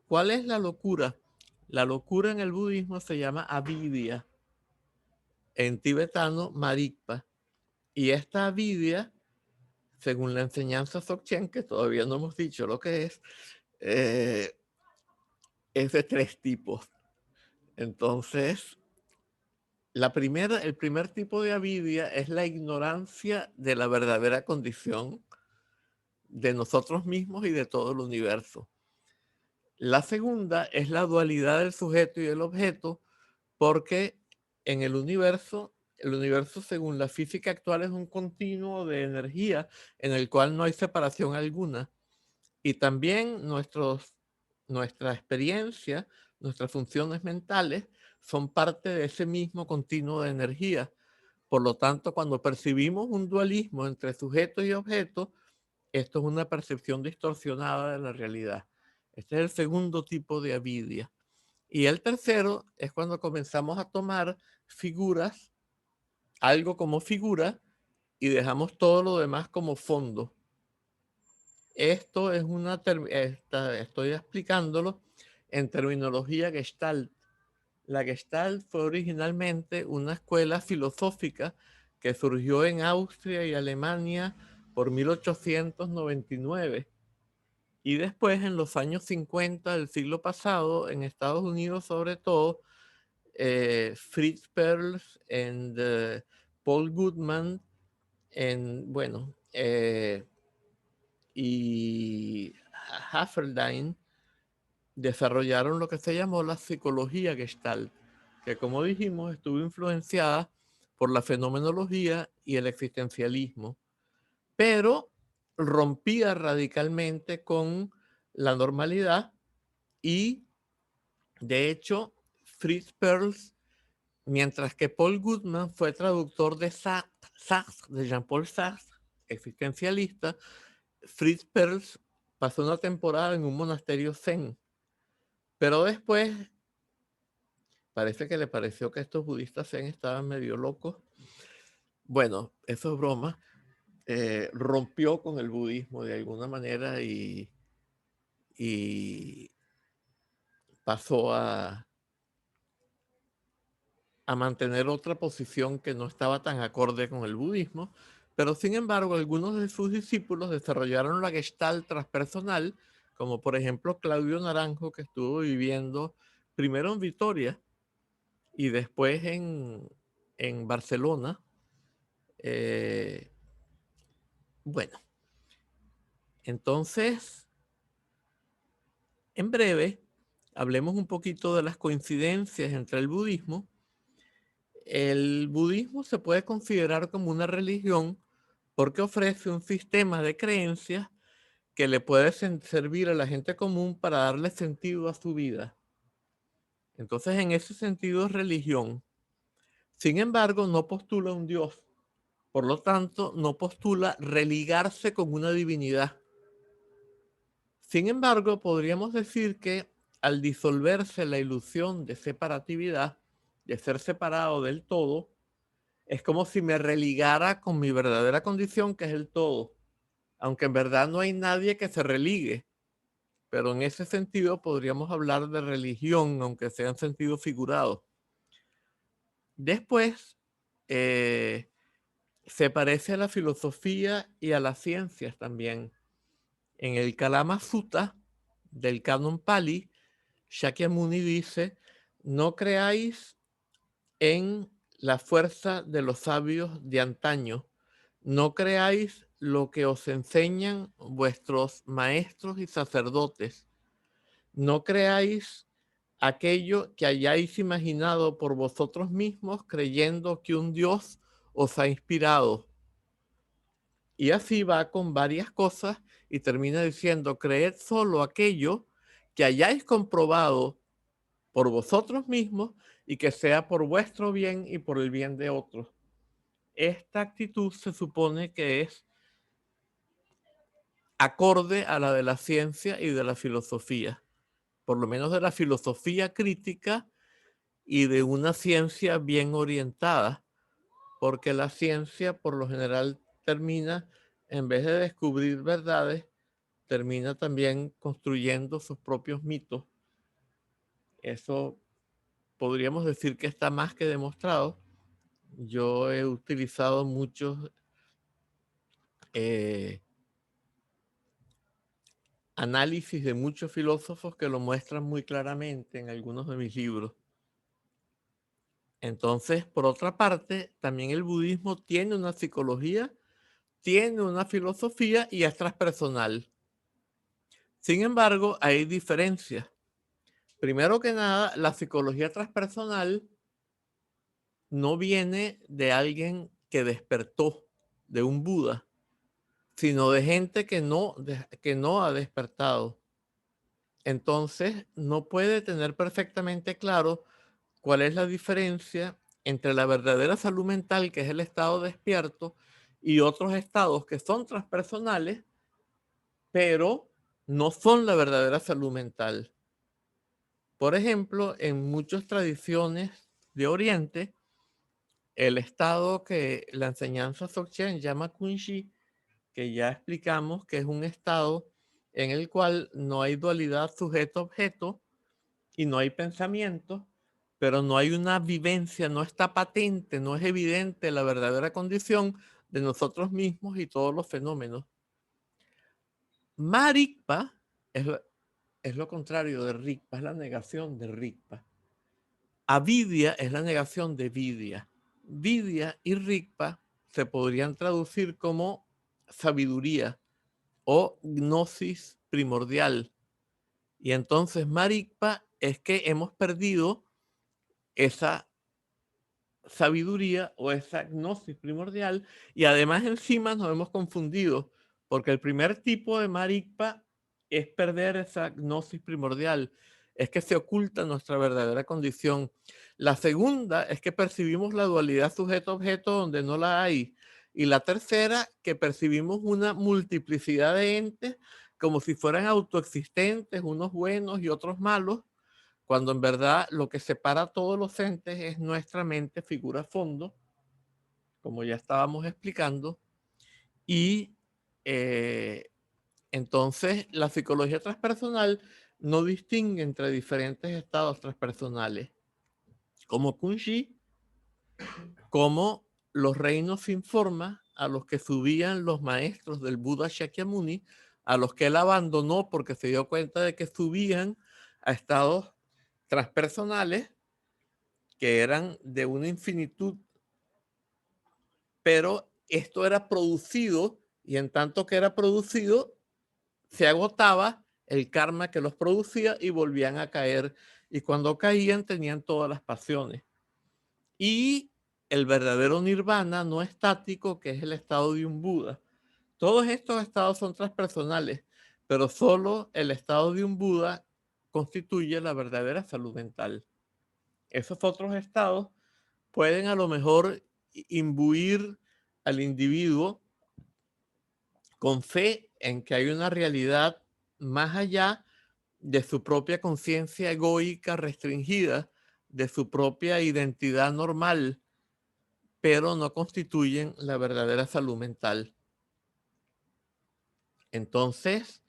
Speaker 1: ¿cuál es la locura? La locura en el budismo se llama avidya, en tibetano marikpa, y esta avidya, según la enseñanza Dzogchen, que todavía no hemos dicho lo que eh, es de 3 tipos. Entonces, el primer tipo de avidya es la ignorancia de la verdadera condición de nosotros mismos y de todo el universo. La segunda es la dualidad del sujeto y el objeto, porque en el universo según la física actual es un continuo de energía en el cual no hay separación alguna. Y también nuestra experiencia, nuestras funciones mentales son parte de ese mismo continuo de energía. Por lo tanto, cuando percibimos un dualismo entre sujeto y objeto, esto es una percepción distorsionada de la realidad. Este es el segundo tipo de avidya. Y el tercero es cuando comenzamos a tomar figuras, algo como figura, y dejamos todo lo demás como fondo. Esto es estoy explicándolo en terminología Gestalt. La Gestalt fue originalmente una escuela filosófica que surgió en Austria y Alemania por 1899. Y después, en los años 50 del siglo pasado, en Estados Unidos sobre todo, Fritz Perls y Paul Goodman, y Haferlein desarrollaron lo que se llamó la psicología Gestalt, que como dijimos estuvo influenciada por la fenomenología y el existencialismo, pero rompía radicalmente con la normalidad y, de hecho, Fritz Perls, mientras que Paul Goodman fue traductor de Sartre, de Jean-Paul Sartre, existencialista, Fritz Perls pasó una temporada en un monasterio zen, pero después parece que le pareció que estos budistas zen estaban medio locos. Bueno, eso es broma. Rompió con el budismo de alguna manera y pasó a mantener otra posición que no estaba tan acorde con el budismo, pero sin embargo algunos de sus discípulos desarrollaron la Gestalt transpersonal, como por ejemplo Claudio Naranjo, que estuvo viviendo primero en Vitoria y después en Barcelona. Bueno, entonces, en breve, hablemos un poquito de las coincidencias entre el budismo. El budismo se puede considerar como una religión porque ofrece un sistema de creencias que le puede servir a la gente común para darle sentido a su vida. Entonces, en ese sentido es religión. Sin embargo, no postula un Dios. Por lo tanto, no postula religarse con una divinidad. Sin embargo, podríamos decir que al disolverse la ilusión de separatividad, de ser separado del todo, es como si me religara con mi verdadera condición, que es el todo. Aunque en verdad no hay nadie que se religue, pero en ese sentido podríamos hablar de religión, aunque sea en sentido figurado. Después, se parece a la filosofía y a las ciencias también. En el Kalama Sutta del Canon Pali, Shakyamuni dice: no creáis en la fuerza de los sabios de antaño, no creáis lo que os enseñan vuestros maestros y sacerdotes, No creáis aquello que hayáis imaginado por vosotros mismos creyendo que un Dios os ha inspirado. Y así va con varias cosas y termina diciendo, creed solo aquello que hayáis comprobado por vosotros mismos y que sea por vuestro bien y por el bien de otros. Esta actitud se supone que es acorde a la de la ciencia y de la filosofía, por lo menos de la filosofía crítica y de una ciencia bien orientada, porque la ciencia por lo general termina, en vez de descubrir verdades, termina también construyendo sus propios mitos. Eso podríamos decir que está más que demostrado. Yo he utilizado muchos análisis de muchos filósofos que lo muestran muy claramente en algunos de mis libros. Entonces, por otra parte, también el budismo tiene una psicología, tiene una filosofía y es transpersonal. Sin embargo, hay diferencias. Primero que nada, la psicología transpersonal no viene de alguien que despertó, de un Buda, sino de gente que no ha despertado. Entonces, no puede tener perfectamente claro cuál es la diferencia entre la verdadera salud mental, que es el estado despierto, y otros estados que son transpersonales, pero no son la verdadera salud mental. Por ejemplo, en muchas tradiciones de Oriente, el estado que la enseñanza Dzogchen llama Kunshi, que ya explicamos que es un estado en el cual no hay dualidad sujeto-objeto y no hay pensamiento, pero no hay una vivencia, no está patente, no es evidente la verdadera condición de nosotros mismos y todos los fenómenos. Marikpa es lo contrario de Rigpa, es la negación de Rigpa. Avidya es la negación de Vidya. Vidya y Rigpa se podrían traducir como sabiduría o gnosis primordial. Y entonces Marikpa es que hemos perdido esa sabiduría o esa gnosis primordial y además encima nos hemos confundido porque el primer tipo de marikpa es perder esa gnosis primordial, es que se oculta nuestra verdadera condición. La segunda es que percibimos la dualidad sujeto-objeto donde no la hay. Y la tercera, que percibimos una multiplicidad de entes como si fueran autoexistentes, unos buenos y otros malos, cuando en verdad lo que separa a todos los entes es nuestra mente figura fondo, como ya estábamos explicando, y entonces la psicología transpersonal no distingue entre diferentes estados transpersonales, como Kunshi, como los reinos sin forma a los que subían los maestros del Buda Shakyamuni, a los que él abandonó porque se dio cuenta de que subían a estados transpersonales que eran de una infinitud, pero esto era producido y en tanto que era producido, se agotaba el karma que los producía y volvían a caer. Y cuando caían tenían todas las pasiones. Y el verdadero nirvana no estático, que es el estado de un Buda. Todos estos estados son transpersonales, pero solo el estado de un Buda constituye la verdadera salud mental. Esos otros estados pueden a lo mejor imbuir al individuo con fe en que hay una realidad más allá de su propia conciencia egoica restringida, de su propia identidad normal, pero no constituyen la verdadera salud mental. Entonces,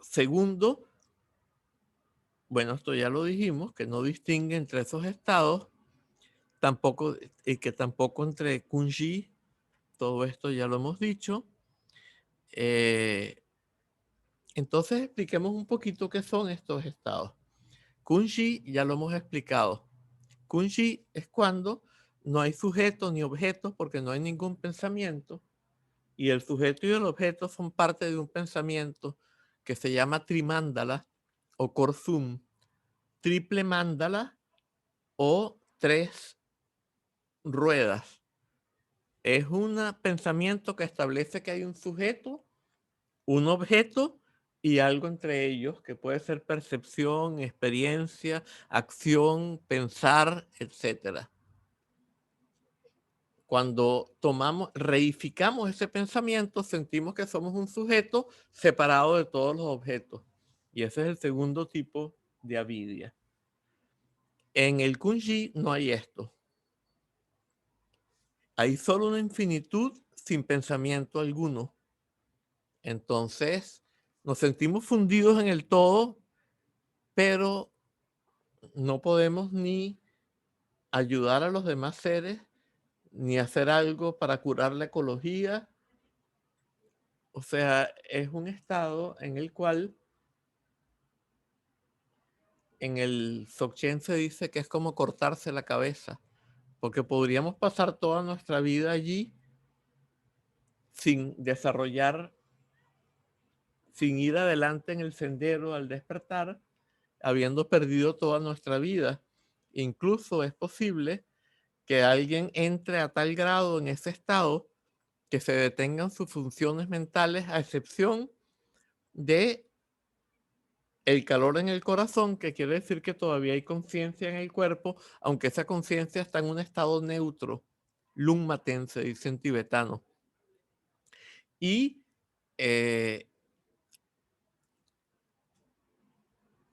Speaker 1: segundo, bueno, esto ya lo dijimos, que no distingue entre esos estados, tampoco, y que tampoco entre Kunji, todo esto ya lo hemos dicho. Entonces expliquemos un poquito qué son estos estados. Kunji ya lo hemos explicado. Kunji es cuando no hay sujeto ni objeto porque no hay ningún pensamiento y el sujeto y el objeto son parte de un pensamiento que se llama trimándala o corzum, triple mándala o 3 ruedas. Es un pensamiento que establece que hay un sujeto, un objeto y algo entre ellos, que puede ser percepción, experiencia, acción, pensar, etc. Cuando reificamos ese pensamiento, sentimos que somos un sujeto separado de todos los objetos. Y ese es el segundo tipo de avidia. En el Kunji no hay esto. Hay solo una infinitud sin pensamiento alguno. Entonces, nos sentimos fundidos en el todo, pero no podemos ni ayudar a los demás seres, ni hacer algo para curar la ecología. O sea, es un estado en el cual en el Dzogchen se dice que es como cortarse la cabeza, porque podríamos pasar toda nuestra vida allí sin desarrollar, sin ir adelante en el sendero al despertar, habiendo perdido toda nuestra vida. Incluso es posible que alguien entre a tal grado en ese estado que se detengan sus funciones mentales, a excepción de el calor en el corazón, que quiere decir que todavía hay conciencia en el cuerpo, aunque esa conciencia está en un estado neutro, Lungmaten se dice en tibetano. Y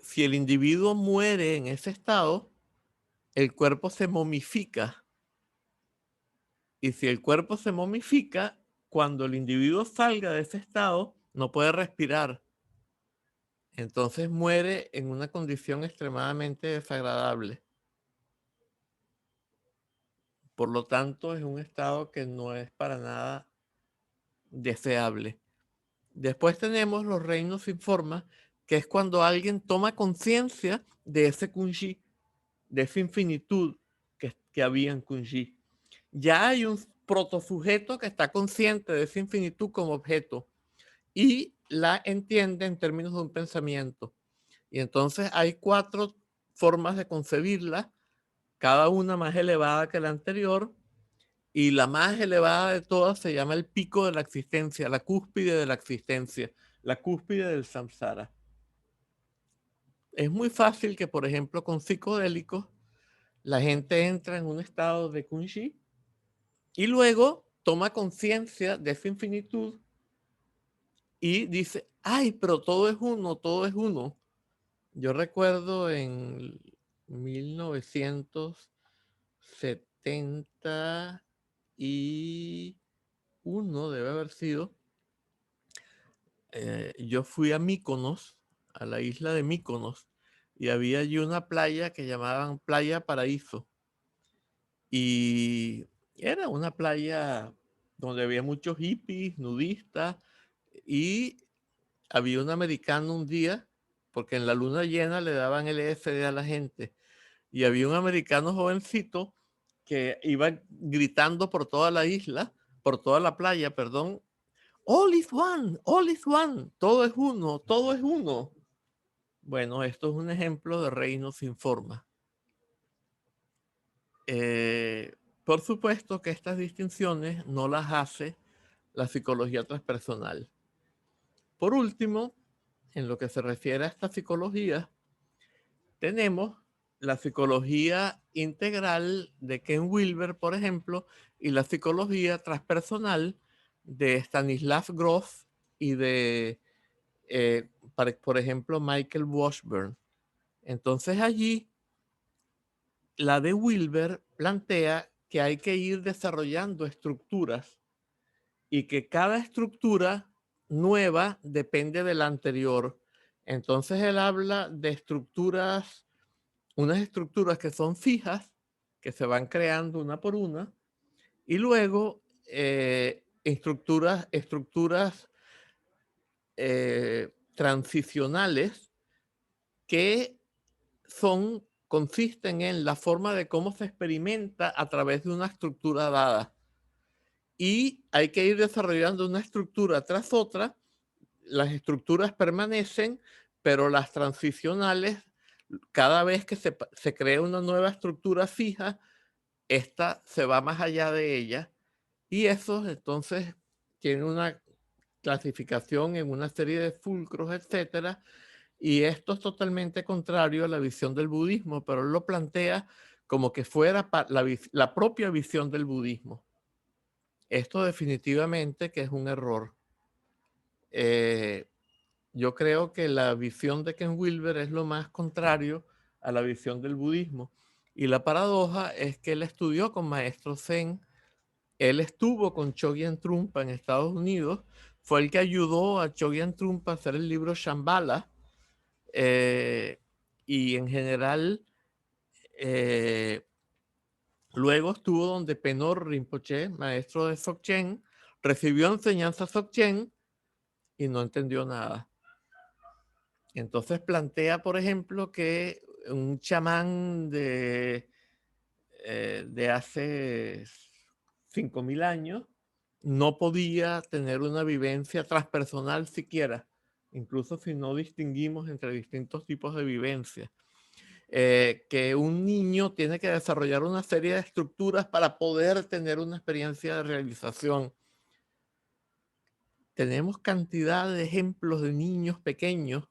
Speaker 1: si el individuo muere en ese estado, el cuerpo se momifica. Y si el cuerpo se momifica, cuando el individuo salga de ese estado, no puede respirar. Entonces muere en una condición extremadamente desagradable. Por lo tanto, es un estado que no es para nada deseable. Después tenemos los reinos sin forma, que es cuando alguien toma conciencia de ese Kunji, de esa infinitud que había en Kunji. Ya hay un protosujeto que está consciente de esa infinitud como objeto y la entiende en términos de un pensamiento. Y entonces hay 4 formas de concebirla, cada una más elevada que la anterior, y la más elevada de todas se llama el pico de la existencia, la cúspide de la existencia, la cúspide del samsara. Es muy fácil que, por ejemplo, con psicodélicos, la gente entra en un estado de Kunji y luego toma conciencia de esa infinitud y dice, ay, pero todo es uno, todo es uno. Yo recuerdo en 1971, debe haber sido, yo fui a Mykonos, a la isla de Mykonos, y había allí una playa que llamaban Playa Paraíso. Y era una playa donde había muchos hippies, nudistas, y había un americano un día, porque en la luna llena le daban LSD a la gente, y había un americano jovencito que iba gritando por toda la isla, por toda la playa, perdón, all is one, todo es uno, todo es uno. Bueno, esto es un ejemplo de reino sin forma. Por supuesto que estas distinciones no las hace la psicología transpersonal. Por último, en lo que se refiere a esta psicología, tenemos la psicología integral de Ken Wilber, por ejemplo, y la psicología transpersonal de Stanislav Grof y de, por ejemplo, Michael Washburn. Entonces allí, la de Wilber plantea que hay que ir desarrollando estructuras y que cada estructura nueva depende de la anterior. Entonces él habla de estructuras, unas estructuras que son fijas, que se van creando una por una, y luego estructuras transicionales que consisten en la forma de cómo se experimenta a través de una estructura dada. Y hay que ir desarrollando una estructura tras otra las estructuras permanecen, pero las transicionales, cada vez que se crea una nueva estructura fija, esta se va más allá de ella, y eso entonces tiene una clasificación en una serie de fulcros, etcétera, y esto es totalmente contrario a la visión del budismo, pero él lo plantea como que fuera la propia visión del budismo. Esto definitivamente que es un error. Yo creo que la visión de Ken Wilber es lo más contrario a la visión del budismo. Y la paradoja es que él estudió con maestros Zen, él estuvo con Chogyam Trungpa en Estados Unidos, fue el que ayudó a Chogyam Trungpa a hacer el libro Shambhala, y en general luego estuvo donde Penor Rinpoche, maestro de Dzogchen, recibió enseñanza Dzogchen y no entendió nada. Entonces plantea, por ejemplo, que un chamán de hace 5.000 años no podía tener una vivencia transpersonal siquiera, incluso si no distinguimos entre distintos tipos de vivencias. Que un niño tiene que desarrollar una serie de estructuras para poder tener una experiencia de realización. Tenemos cantidad de ejemplos de niños pequeños.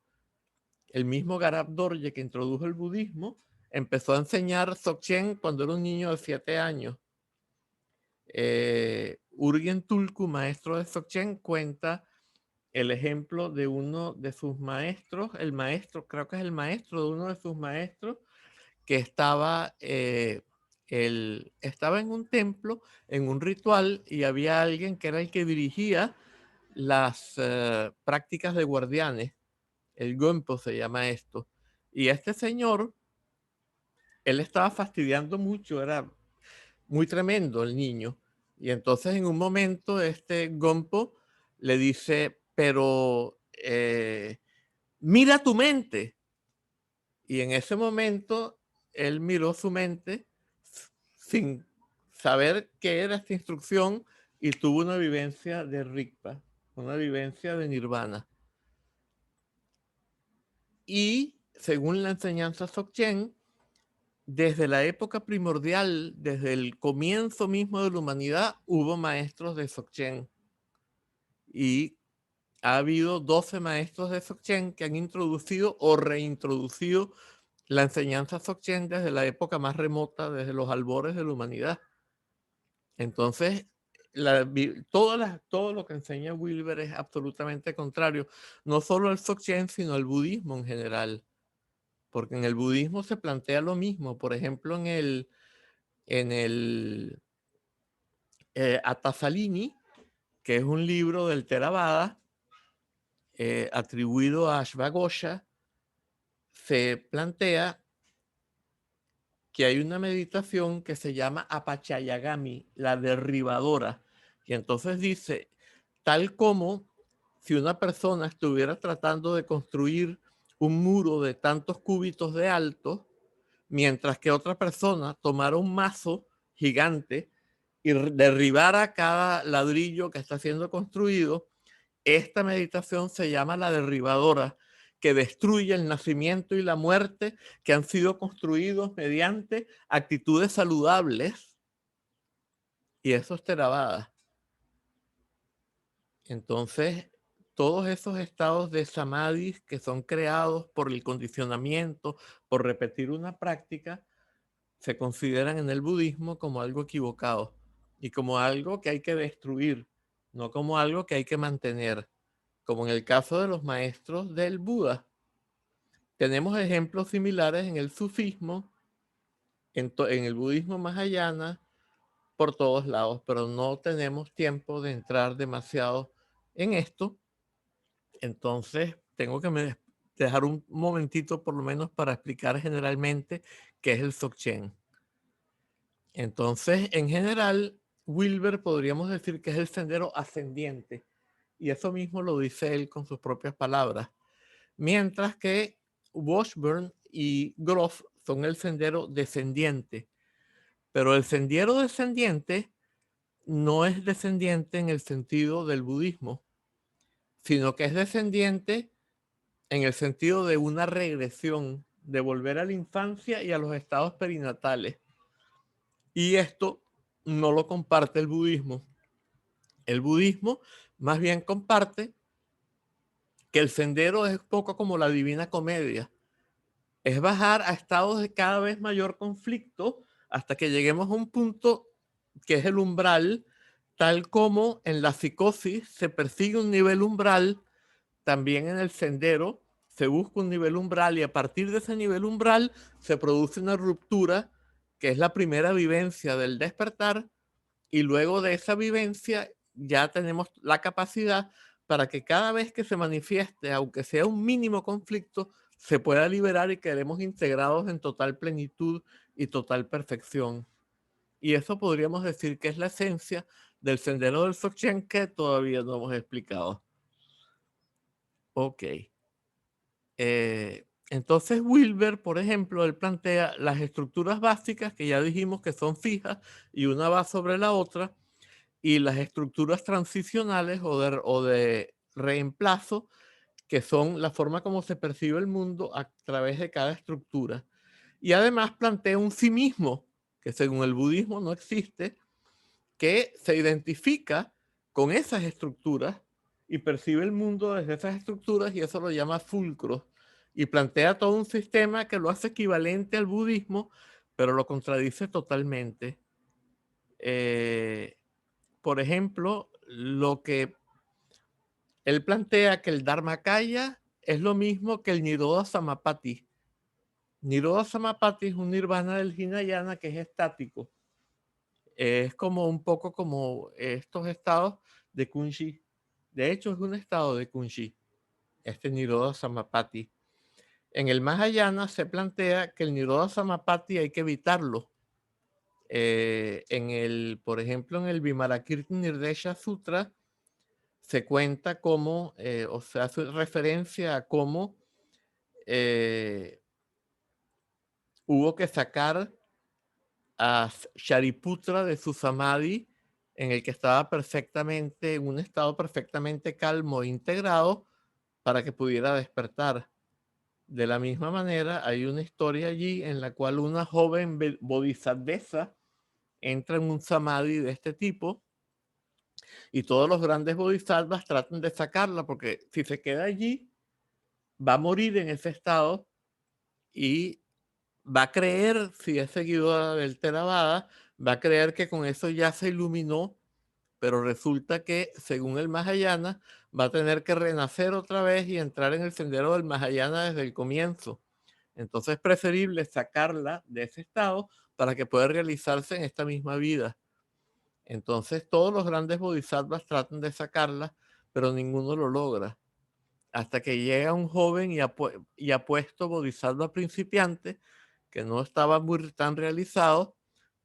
Speaker 1: El mismo Garab Dorje, que introdujo el budismo, empezó a enseñar Dzogchen cuando era un niño de 7 años. Urgen Tulku, maestro de Dzogchen, cuenta el ejemplo de uno de sus maestros, creo que es el maestro de uno de sus maestros, que estaba en un templo, en un ritual, y había alguien que era el que dirigía las prácticas de guardianes. El Gompo se llama esto. Y este señor, él estaba fastidiando mucho, era muy tremendo el niño. Y entonces en un momento este Gompo le dice, pero mira tu mente. Y en ese momento él miró su mente sin saber qué era esta instrucción y tuvo una vivencia de Rigpa, una vivencia de Nirvana. Y según la enseñanza Dzogchen, desde la época primordial, desde el comienzo mismo de la humanidad, hubo maestros de Dzogchen. Y ha habido 12 maestros de Dzogchen que han introducido o reintroducido la enseñanza Dzogchen desde la época más remota, desde los albores de la humanidad. Entonces, todo lo que enseña Wilber es absolutamente contrario, no solo al Dzogchen, sino al budismo en general. Porque en el budismo se plantea lo mismo. Por ejemplo, en el Atasalini, que es un libro del Theravada, atribuido a Ashvaghosha, se plantea que hay una meditación que se llama Apachayagami, la derribadora. Y entonces dice, tal como si una persona estuviera tratando de construir un muro de tantos cúbitos de alto, mientras que otra persona tomara un mazo gigante y derribara cada ladrillo que está siendo construido, esta meditación se llama la derribadora, que destruye el nacimiento y la muerte que han sido construidos mediante actitudes saludables, y eso es Theravada. Entonces, todos esos estados de samadhi que son creados por el condicionamiento, por repetir una práctica, se consideran en el budismo como algo equivocado y como algo que hay que destruir, no como algo que hay que mantener, como en el caso de los maestros del Buda. Tenemos ejemplos similares en el sufismo, en el budismo mahayana, por todos lados, pero no tenemos tiempo de entrar demasiado en esto. Entonces, tengo que dejar un momentito por lo menos para explicar generalmente qué es el Dzogchen. Entonces, en general, Wilber podríamos decir que es el sendero ascendiente, y eso mismo lo dice él con sus propias palabras, mientras que Washburn y Groff son el sendero descendiente. Pero el sendero descendiente no es descendiente en el sentido del budismo, sino que es descendiente en el sentido de una regresión, de volver a la infancia y a los estados perinatales. Y esto no lo comparte el budismo. El budismo más bien comparte que el sendero es poco como la Divina Comedia. Es bajar a estados de cada vez mayor conflicto hasta que lleguemos a un punto que es el umbral, tal como en la psicosis se persigue un nivel umbral, también en el sendero se busca un nivel umbral y a partir de ese nivel umbral se produce una ruptura que es la primera vivencia del despertar y luego de esa vivencia ya tenemos la capacidad para que cada vez que se manifieste, aunque sea un mínimo conflicto, se pueda liberar y quedemos integrados en total plenitud y total perfección. Y eso podríamos decir que es la esencia del sendero del Dzogchen que todavía no hemos explicado. Ok. Entonces Wilber, por ejemplo, él plantea las estructuras básicas que ya dijimos que son fijas y una va sobre la otra, y las estructuras transicionales o de reemplazo, que son la forma como se percibe el mundo a través de cada estructura. Y además plantea un sí mismo, que según el budismo no existe, que se identifica con esas estructuras y percibe el mundo desde esas estructuras y eso lo llama fulcro. Y plantea todo un sistema que lo hace equivalente al budismo, pero lo contradice totalmente. Por ejemplo, lo que él plantea que el Dharmakaya es lo mismo que el Nirodha Samapatti. Nirodha Samapatti es un nirvana del Hinayana que es estático. Es como un poco como estos estados de Kunshi. De hecho, es un estado de Kunshi, este Nirodha Samapatti. En el Mahayana se plantea que el Nirodha Samapatti hay que evitarlo. Por ejemplo, en el Vimalakirti Nirdesha Sutra se cuenta cómo, o se hace referencia a cómo hubo que sacar a Shariputra de su samadhi, en el que estaba perfectamente, en un estado perfectamente calmo e integrado, para que pudiera despertar. De la misma manera, hay una historia allí en la cual una joven bodhisattva entra en un samadhi de este tipo y todos los grandes bodhisattvas tratan de sacarla porque si se queda allí, va a morir en ese estado y va a creer, si es seguidora del Theravada, va a creer que con eso ya se iluminó, pero resulta que, según el Mahayana, va a tener que renacer otra vez y entrar en el sendero del Mahayana desde el comienzo. Entonces es preferible sacarla de ese estado para que pueda realizarse en esta misma vida. Entonces todos los grandes bodhisattvas tratan de sacarla, pero ninguno lo logra. Hasta que llega un joven y apuesto bodhisattva principiante que no estaba muy tan realizado,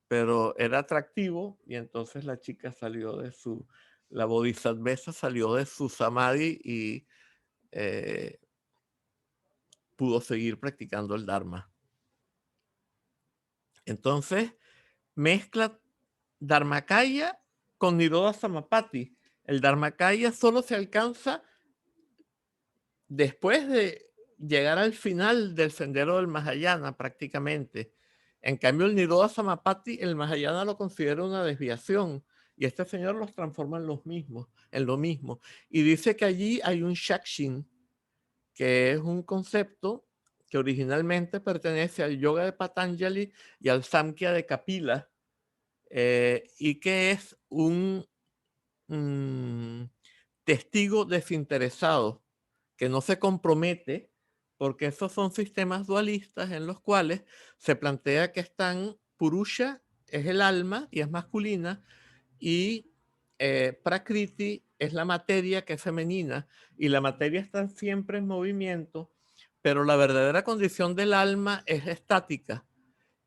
Speaker 1: pero era atractivo y entonces la chica salió de la bodhisattvesa salió de su samadhi y pudo seguir practicando el Dharma. Entonces mezcla Dharmakaya con Nirodha Samapatti. El Dharmakaya solo se alcanza después de llegar al final del sendero del Mahayana prácticamente. En cambio, el Nirodha Samapatti, el Mahayana lo considera una desviación y este señor los transforma en lo mismo. Y dice que allí hay un Shakshin, que es un concepto que originalmente pertenece al yoga de Patanjali y al Samkhya de Kapila, y que es un testigo desinteresado, que no se compromete, porque esos son sistemas dualistas en los cuales se plantea que Purusha es el alma y es masculina, y Prakriti es la materia que es femenina, y la materia está siempre en movimiento, pero la verdadera condición del alma es estática.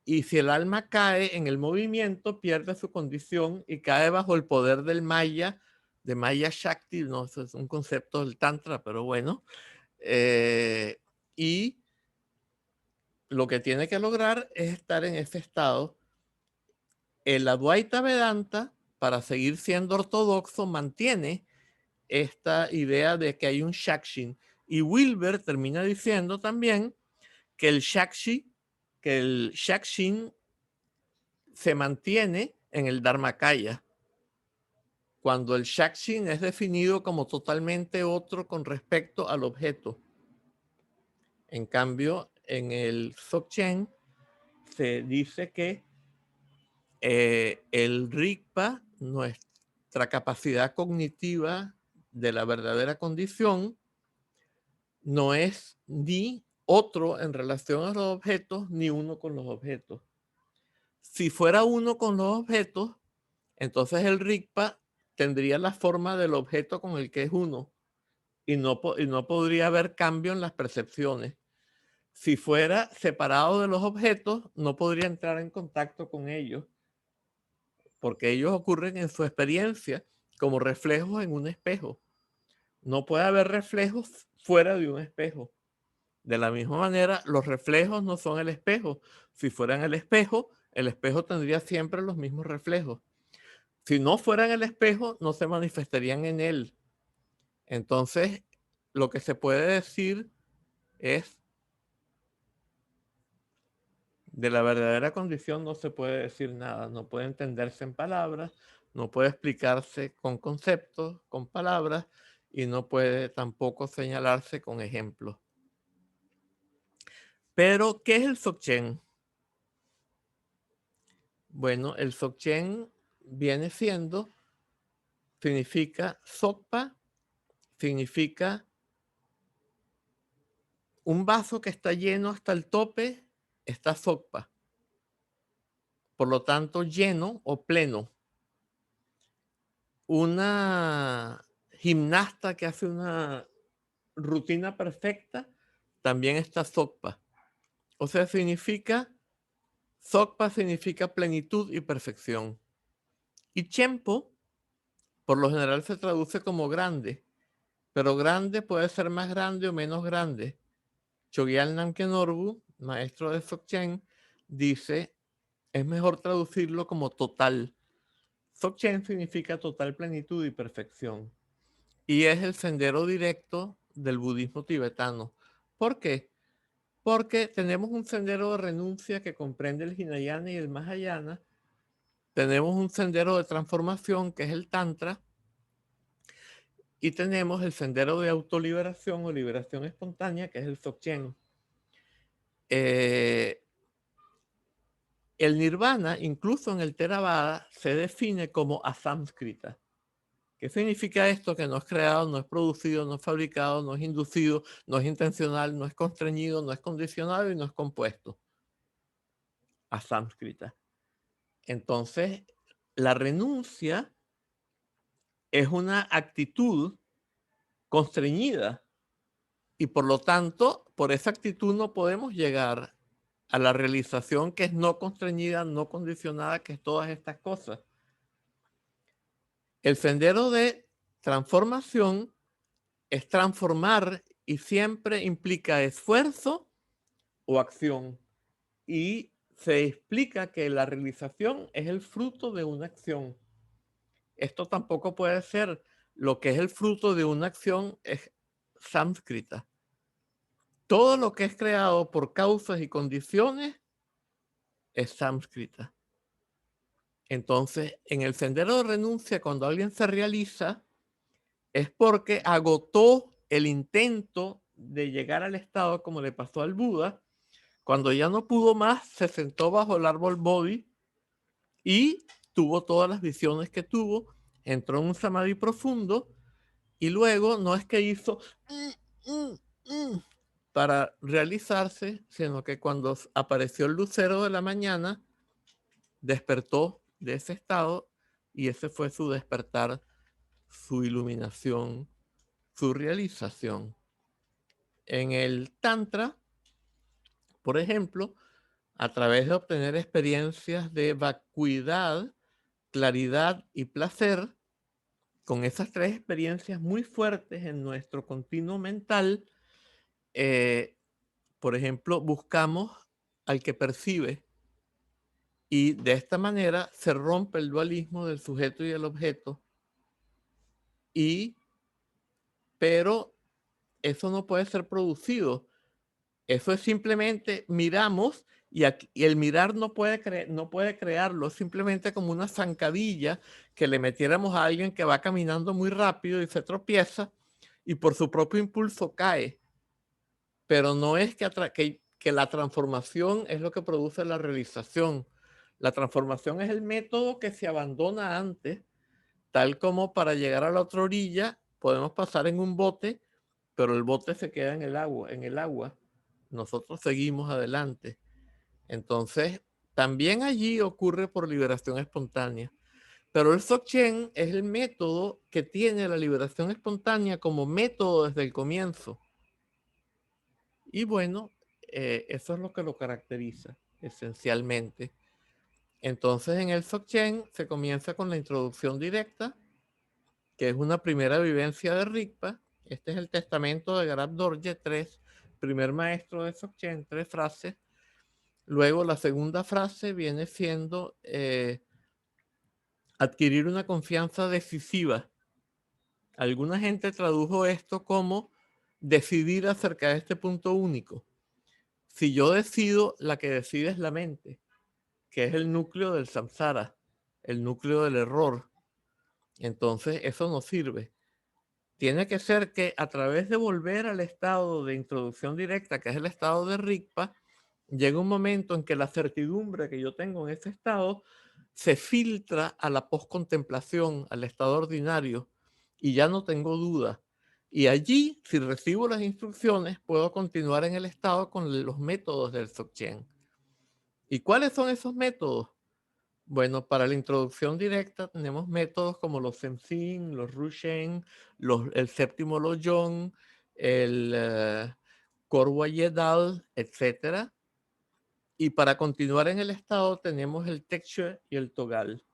Speaker 1: Y si el alma cae en el movimiento, pierde su condición y cae bajo el poder del Maya, de Maya Shakti, no, eso es un concepto del Tantra, pero bueno. Y lo que tiene que lograr es estar en ese estado. El Advaita Vedanta, para seguir siendo ortodoxo, mantiene esta idea de que hay un Shakshin. Y Wilber termina diciendo también que el Shakshin se mantiene en el Dharmakaya, cuando el Shakshin es definido como totalmente otro con respecto al objeto. En cambio, en el Dzogchen se dice que el Rigpa, nuestra capacidad cognitiva de la verdadera condición, no es ni otro en relación a los objetos, ni uno con los objetos. Si fuera uno con los objetos, entonces el Rigpa tendría la forma del objeto con el que es uno y no podría haber cambio en las percepciones. Si fuera separado de los objetos, no podría entrar en contacto con ellos, porque ellos ocurren en su experiencia como reflejos en un espejo. No puede haber reflejos fuera de un espejo. De la misma manera, los reflejos no son el espejo. Si fueran el espejo tendría siempre los mismos reflejos. Si no fueran el espejo, no se manifestarían en él. Entonces, lo que se puede decir es, de la verdadera condición no se puede decir nada, no puede entenderse en palabras, no puede explicarse con conceptos, con palabras, y no puede tampoco señalarse con ejemplos. Pero, ¿qué es el Dzogchen? Bueno, el Dzogchen viene siendo, significa Dzogpa, significa un vaso que está lleno hasta el tope, está Dzogpa. Por lo tanto, lleno o pleno. Una gimnasta que hace una rutina perfecta también está Dzogpa. O sea, Dzogpa significa plenitud y perfección. Y Chenpo, por lo general se traduce como grande, pero grande puede ser más grande o menos grande. Chogyal Namkhen Norbu, maestro de Dzogchen, dice, es mejor traducirlo como total. Dzogchen significa total plenitud y perfección. Y es el sendero directo del budismo tibetano. ¿Por qué? Porque tenemos un sendero de renuncia que comprende el Hinayana y el Mahayana. Tenemos un sendero de transformación que es el Tantra. Y tenemos el sendero de autoliberación o liberación espontánea que es el Dzogchen. El nirvana, incluso en el Theravada, se define como asamskrita. ¿Qué significa esto? Que no es creado, no es producido, no es fabricado, no es inducido, no es intencional, no es constreñido, no es condicionado y no es compuesto. Asamskrita. Entonces, la renuncia es una actitud constreñida y por lo tanto, por esa actitud no podemos llegar a la realización que es no constreñida, no condicionada, que es todas estas cosas. El sendero de transformación es transformar y siempre implica esfuerzo o acción. Y se explica que la realización es el fruto de una acción. Esto tampoco puede ser lo que es el fruto de una acción es sánscrita. Todo lo que es creado por causas y condiciones es sánscrita. Entonces, en el sendero de renuncia, cuando alguien se realiza, es porque agotó el intento de llegar al estado como le pasó al Buda. Cuando ya no pudo más, se sentó bajo el árbol Bodhi y tuvo todas las visiones que tuvo, entró en un samadhi profundo y luego no es que hizo para realizarse, sino que cuando apareció el lucero de la mañana, despertó de ese estado y ese fue su despertar, su iluminación, su realización. En el Tantra, por ejemplo, a través de obtener experiencias de vacuidad, claridad y placer, con esas tres experiencias muy fuertes en nuestro continuo mental, por ejemplo, buscamos al que percibe y de esta manera se rompe el dualismo del sujeto y el objeto y pero eso no puede ser producido. Eso es simplemente miramos y el mirar no puede crearlo, es simplemente como una zancadilla que le metiéramos a alguien que va caminando muy rápido y se tropieza y por su propio impulso cae. Pero no es que la transformación es lo que produce la realización. La transformación es el método que se abandona antes, tal como para llegar a la otra orilla podemos pasar en un bote, pero el bote se queda en el agua. Nosotros seguimos adelante. Entonces, también allí ocurre por liberación espontánea. Pero el Dzogchen es el método que tiene la liberación espontánea como método desde el comienzo. Y bueno, eso es lo que lo caracteriza esencialmente. Entonces, en el Dzogchen se comienza con la introducción directa, que es una primera vivencia de Rigpa. Este es el testamento de Garab Dorje, primer maestro de Dzogchen, 3 frases. Luego la segunda frase viene siendo adquirir una confianza decisiva. Alguna gente tradujo esto como decidir acerca de este punto único. Si yo decido, la que decide es la mente, que es el núcleo del samsara, el núcleo del error. Entonces eso no sirve. Tiene que ser que a través de volver al estado de introducción directa, que es el estado de Rigpa, llega un momento en que la certidumbre que yo tengo en ese estado se filtra a la postcontemplación, al estado ordinario, y ya no tengo duda. Y allí, si recibo las instrucciones, puedo continuar en el estado con los métodos del Dzogchen. ¿Y cuáles son esos métodos? Bueno, para la introducción directa tenemos métodos como los Zemsin, los Rushen, el séptimo Lojong, el Korwa Yedal, etc. Y para continuar en el estado tenemos el Tekshö y el Togal,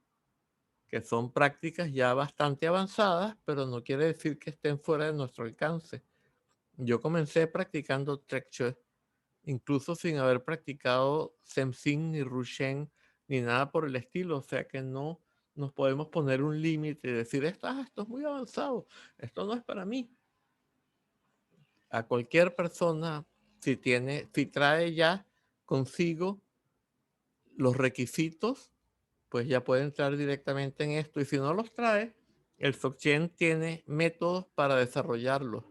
Speaker 1: que son prácticas ya bastante avanzadas, pero no quiere decir que estén fuera de nuestro alcance. Yo comencé practicando Tekshö, incluso sin haber practicado Zemsin ni Rushen ni nada por el estilo, o sea que no nos podemos poner un límite y decir, esto es muy avanzado, esto no es para mí. A cualquier persona, si trae ya consigo los requisitos, pues ya puede entrar directamente en esto. Y si no los trae, el Dzogchen tiene métodos para desarrollarlos.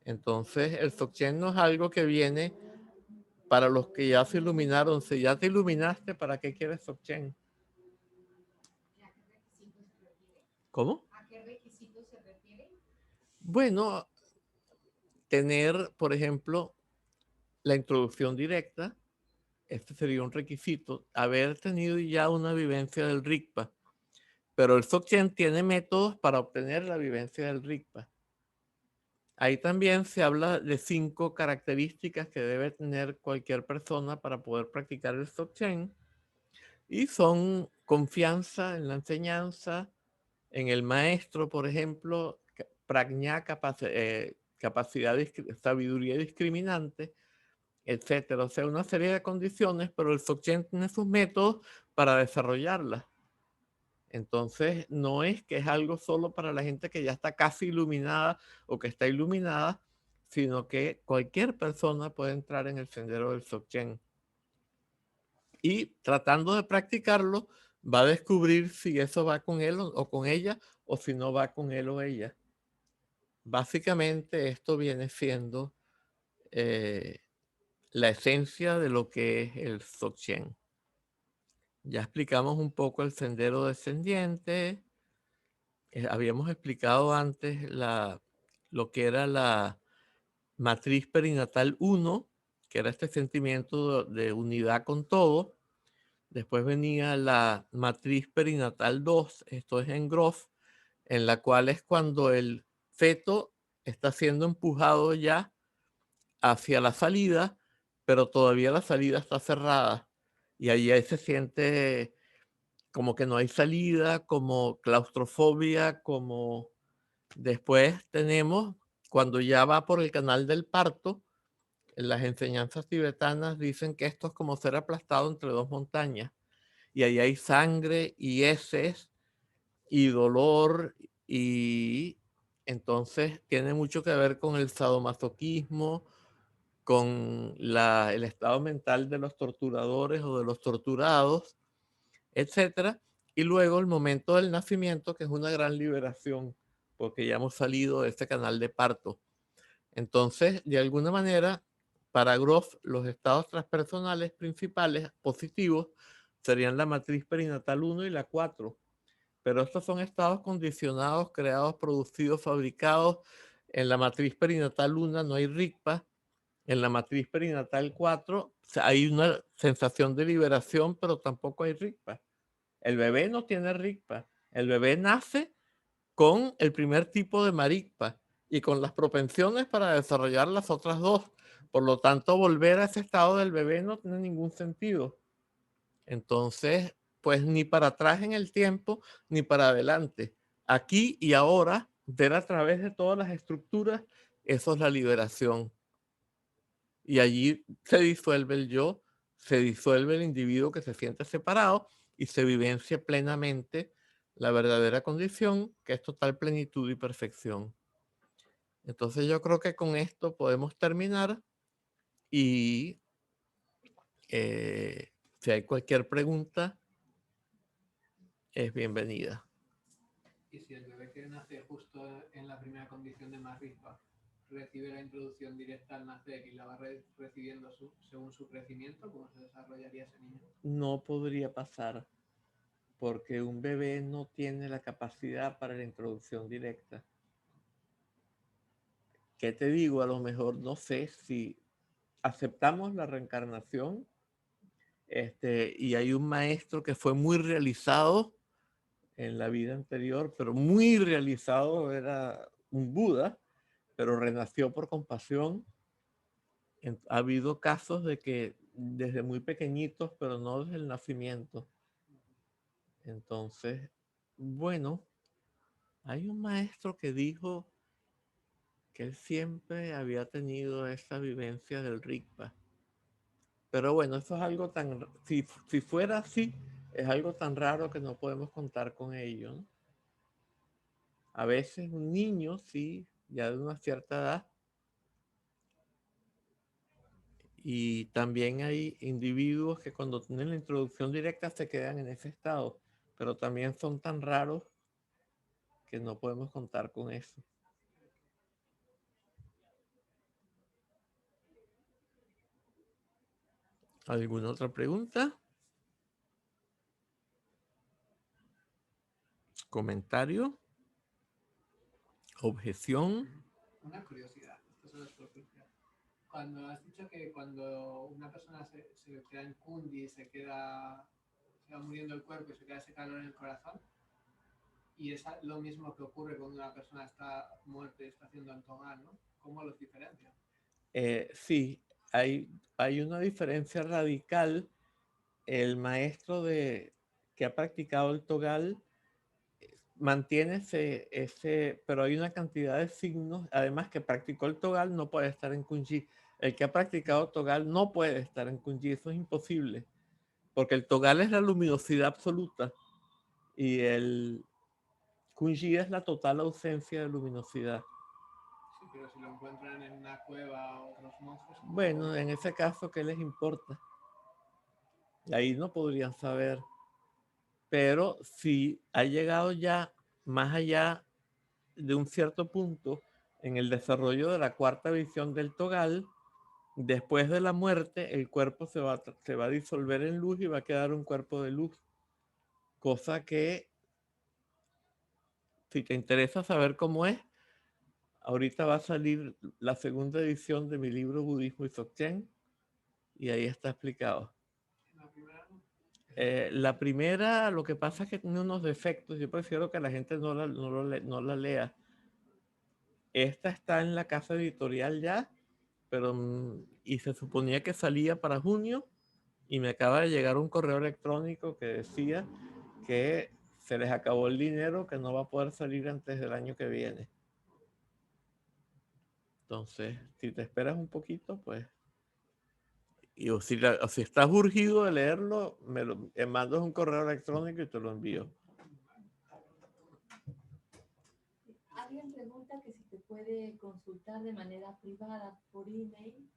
Speaker 1: Entonces, el Dzogchen no es algo que viene para los que ya se iluminaron. Si ya te iluminaste, ¿para qué quieres Dzogchen? ¿Cómo?
Speaker 2: ¿A qué requisitos se refiere?
Speaker 1: Bueno, tener, por ejemplo, la introducción directa. Este sería un requisito. Haber tenido ya una vivencia del Rigpa. Pero el Dzogchen tiene métodos para obtener la vivencia del Rigpa. Ahí también se habla de 5 características que debe tener cualquier persona para poder practicar el Dzogchen. Y son confianza en la enseñanza, en el maestro, por ejemplo, prajna, capacidad, sabiduría discriminante, etcétera. O sea, una serie de condiciones, pero el Dzogchen tiene sus métodos para desarrollarlas. Entonces, no es que es algo solo para la gente que ya está casi iluminada o que está iluminada, sino que cualquier persona puede entrar en el sendero del Dzogchen. Y tratando de practicarlo, va a descubrir si eso va con él o con ella, o si no va con él o ella. Básicamente, esto viene siendo la esencia de lo que es el Dzogchen. Ya explicamos un poco el sendero descendiente. Habíamos explicado antes lo que era la matriz perinatal 1, que era este sentimiento de unidad con todo. Después venía la matriz perinatal 2, esto es en Grof, en la cual es cuando el feto está siendo empujado ya hacia la salida, pero todavía la salida está cerrada. Y ahí se siente como que no hay salida, como claustrofobia, como después tenemos cuando ya va por el canal del parto. Las enseñanzas tibetanas dicen que esto es como ser aplastado entre 2 montañas. Y ahí hay sangre y heces y dolor y Entonces tiene mucho que ver con el sadomasoquismo, con el estado mental de los torturadores o de los torturados, etcétera. Y luego el momento del nacimiento, que es una gran liberación, porque ya hemos salido de este canal de parto. Entonces, de alguna manera, para Groff, los estados transpersonales principales positivos serían la matriz perinatal 1 y la 4. Pero estos son estados condicionados, creados, producidos, fabricados. En la matriz perinatal 1 no hay RICPA. En la matriz perinatal 4 hay una sensación de liberación, pero tampoco hay RICPA. El bebé no tiene RICPA. El bebé nace con el primer tipo de maricpa y con las propensiones para desarrollar las otras dos. Por lo tanto, volver a ese estado del bebé no tiene ningún sentido. Entonces, pues ni para atrás en el tiempo, ni para adelante. Aquí y ahora, ver a través de todas las estructuras, eso es la liberación. Y allí se disuelve el yo, se disuelve el individuo que se siente separado y se vivencia plenamente la verdadera condición, que es total plenitud y perfección. Entonces yo creo que con esto podemos terminar y si hay cualquier pregunta, es bienvenida.
Speaker 4: Y si el bebé que nace justo en la primera condición de Marrispa recibe la introducción directa al nacer y la va recibiendo según su crecimiento, ¿cómo se desarrollaría ese niño?
Speaker 1: No podría pasar porque un bebé no tiene la capacidad para la introducción directa. ¿Qué te digo? A lo mejor no sé si aceptamos la reencarnación y hay un maestro que fue muy realizado en la vida anterior, pero muy realizado, era un Buda, pero renació por compasión. Ha habido casos de que desde muy pequeñitos, pero no desde el nacimiento. Entonces, bueno, hay un maestro que dijo que él siempre había tenido esa vivencia del Rigpa. Pero bueno, eso es algo tan, si fuera así, es algo tan raro que no podemos contar con ello, ¿no? A veces un niño, sí, ya de una cierta edad, y también hay individuos que cuando tienen la introducción directa se quedan en ese estado, pero también son tan raros que no podemos contar con eso. ¿Alguna otra pregunta? ¿Comentario? ¿Objeción?
Speaker 4: Una curiosidad, esto solo es por curiosidad. Cuando has dicho que cuando una persona se queda en Kundi, se va muriendo el cuerpo y se queda ese calor en el corazón, y es lo mismo que ocurre cuando una persona está muerta y está haciendo el togal, ¿no? ¿Cómo los diferencian?
Speaker 1: Sí, hay una diferencia radical. El maestro que ha practicado el togal mantiene pero hay una cantidad de signos. Además, que practicó el togal no puede estar en Kunji. El que ha practicado togal no puede estar en Kunji, eso es imposible, porque el togal es la luminosidad absoluta y el Kunji es la total ausencia de luminosidad.
Speaker 4: Sí, pero si lo encuentran en una cueva o otros monstruos...
Speaker 1: Bueno, en ese caso, ¿qué les importa? Ahí no podrían saber. Pero si ha llegado ya más allá de un cierto punto en el desarrollo de la cuarta visión del togal, después de la muerte el cuerpo se va a disolver en luz y va a quedar un cuerpo de luz. Cosa que, si te interesa saber cómo es, ahorita va a salir la segunda edición de mi libro Budismo y Dzogchen y ahí está explicado.
Speaker 4: La primera no.
Speaker 1: La primera, lo que pasa es que tiene unos defectos. Yo prefiero que la gente no la lea. Esta está en la casa editorial ya, pero y se suponía que salía para junio y me acaba de llegar un correo electrónico que decía que se les acabó el dinero, que no va a poder salir antes del año que viene. Entonces, si te esperas un poquito, pues, o si estás urgido de leerlo, me mandas un correo electrónico y te lo envío.
Speaker 5: Alguien pregunta que si te puede consultar de manera privada por email.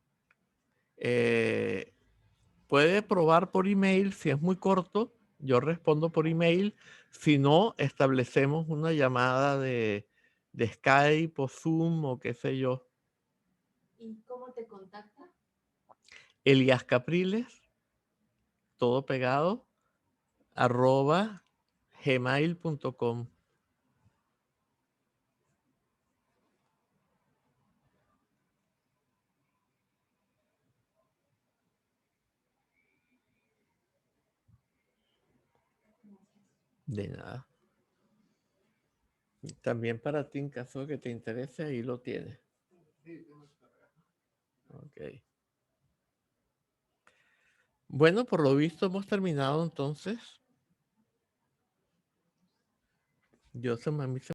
Speaker 1: Puede probar por email. Si es muy corto, yo respondo por email. Si no, establecemos una llamada de Skype o Zoom o qué sé yo.
Speaker 5: ¿Y cómo te contacta?
Speaker 1: Elías Capriles, todo pegado, @gmail.com. De nada. Y también para ti, en caso de que te interese, ahí lo tienes.
Speaker 4: Sí, tengo su correo.
Speaker 1: Ok. Bueno, por lo visto hemos terminado entonces. Yo se me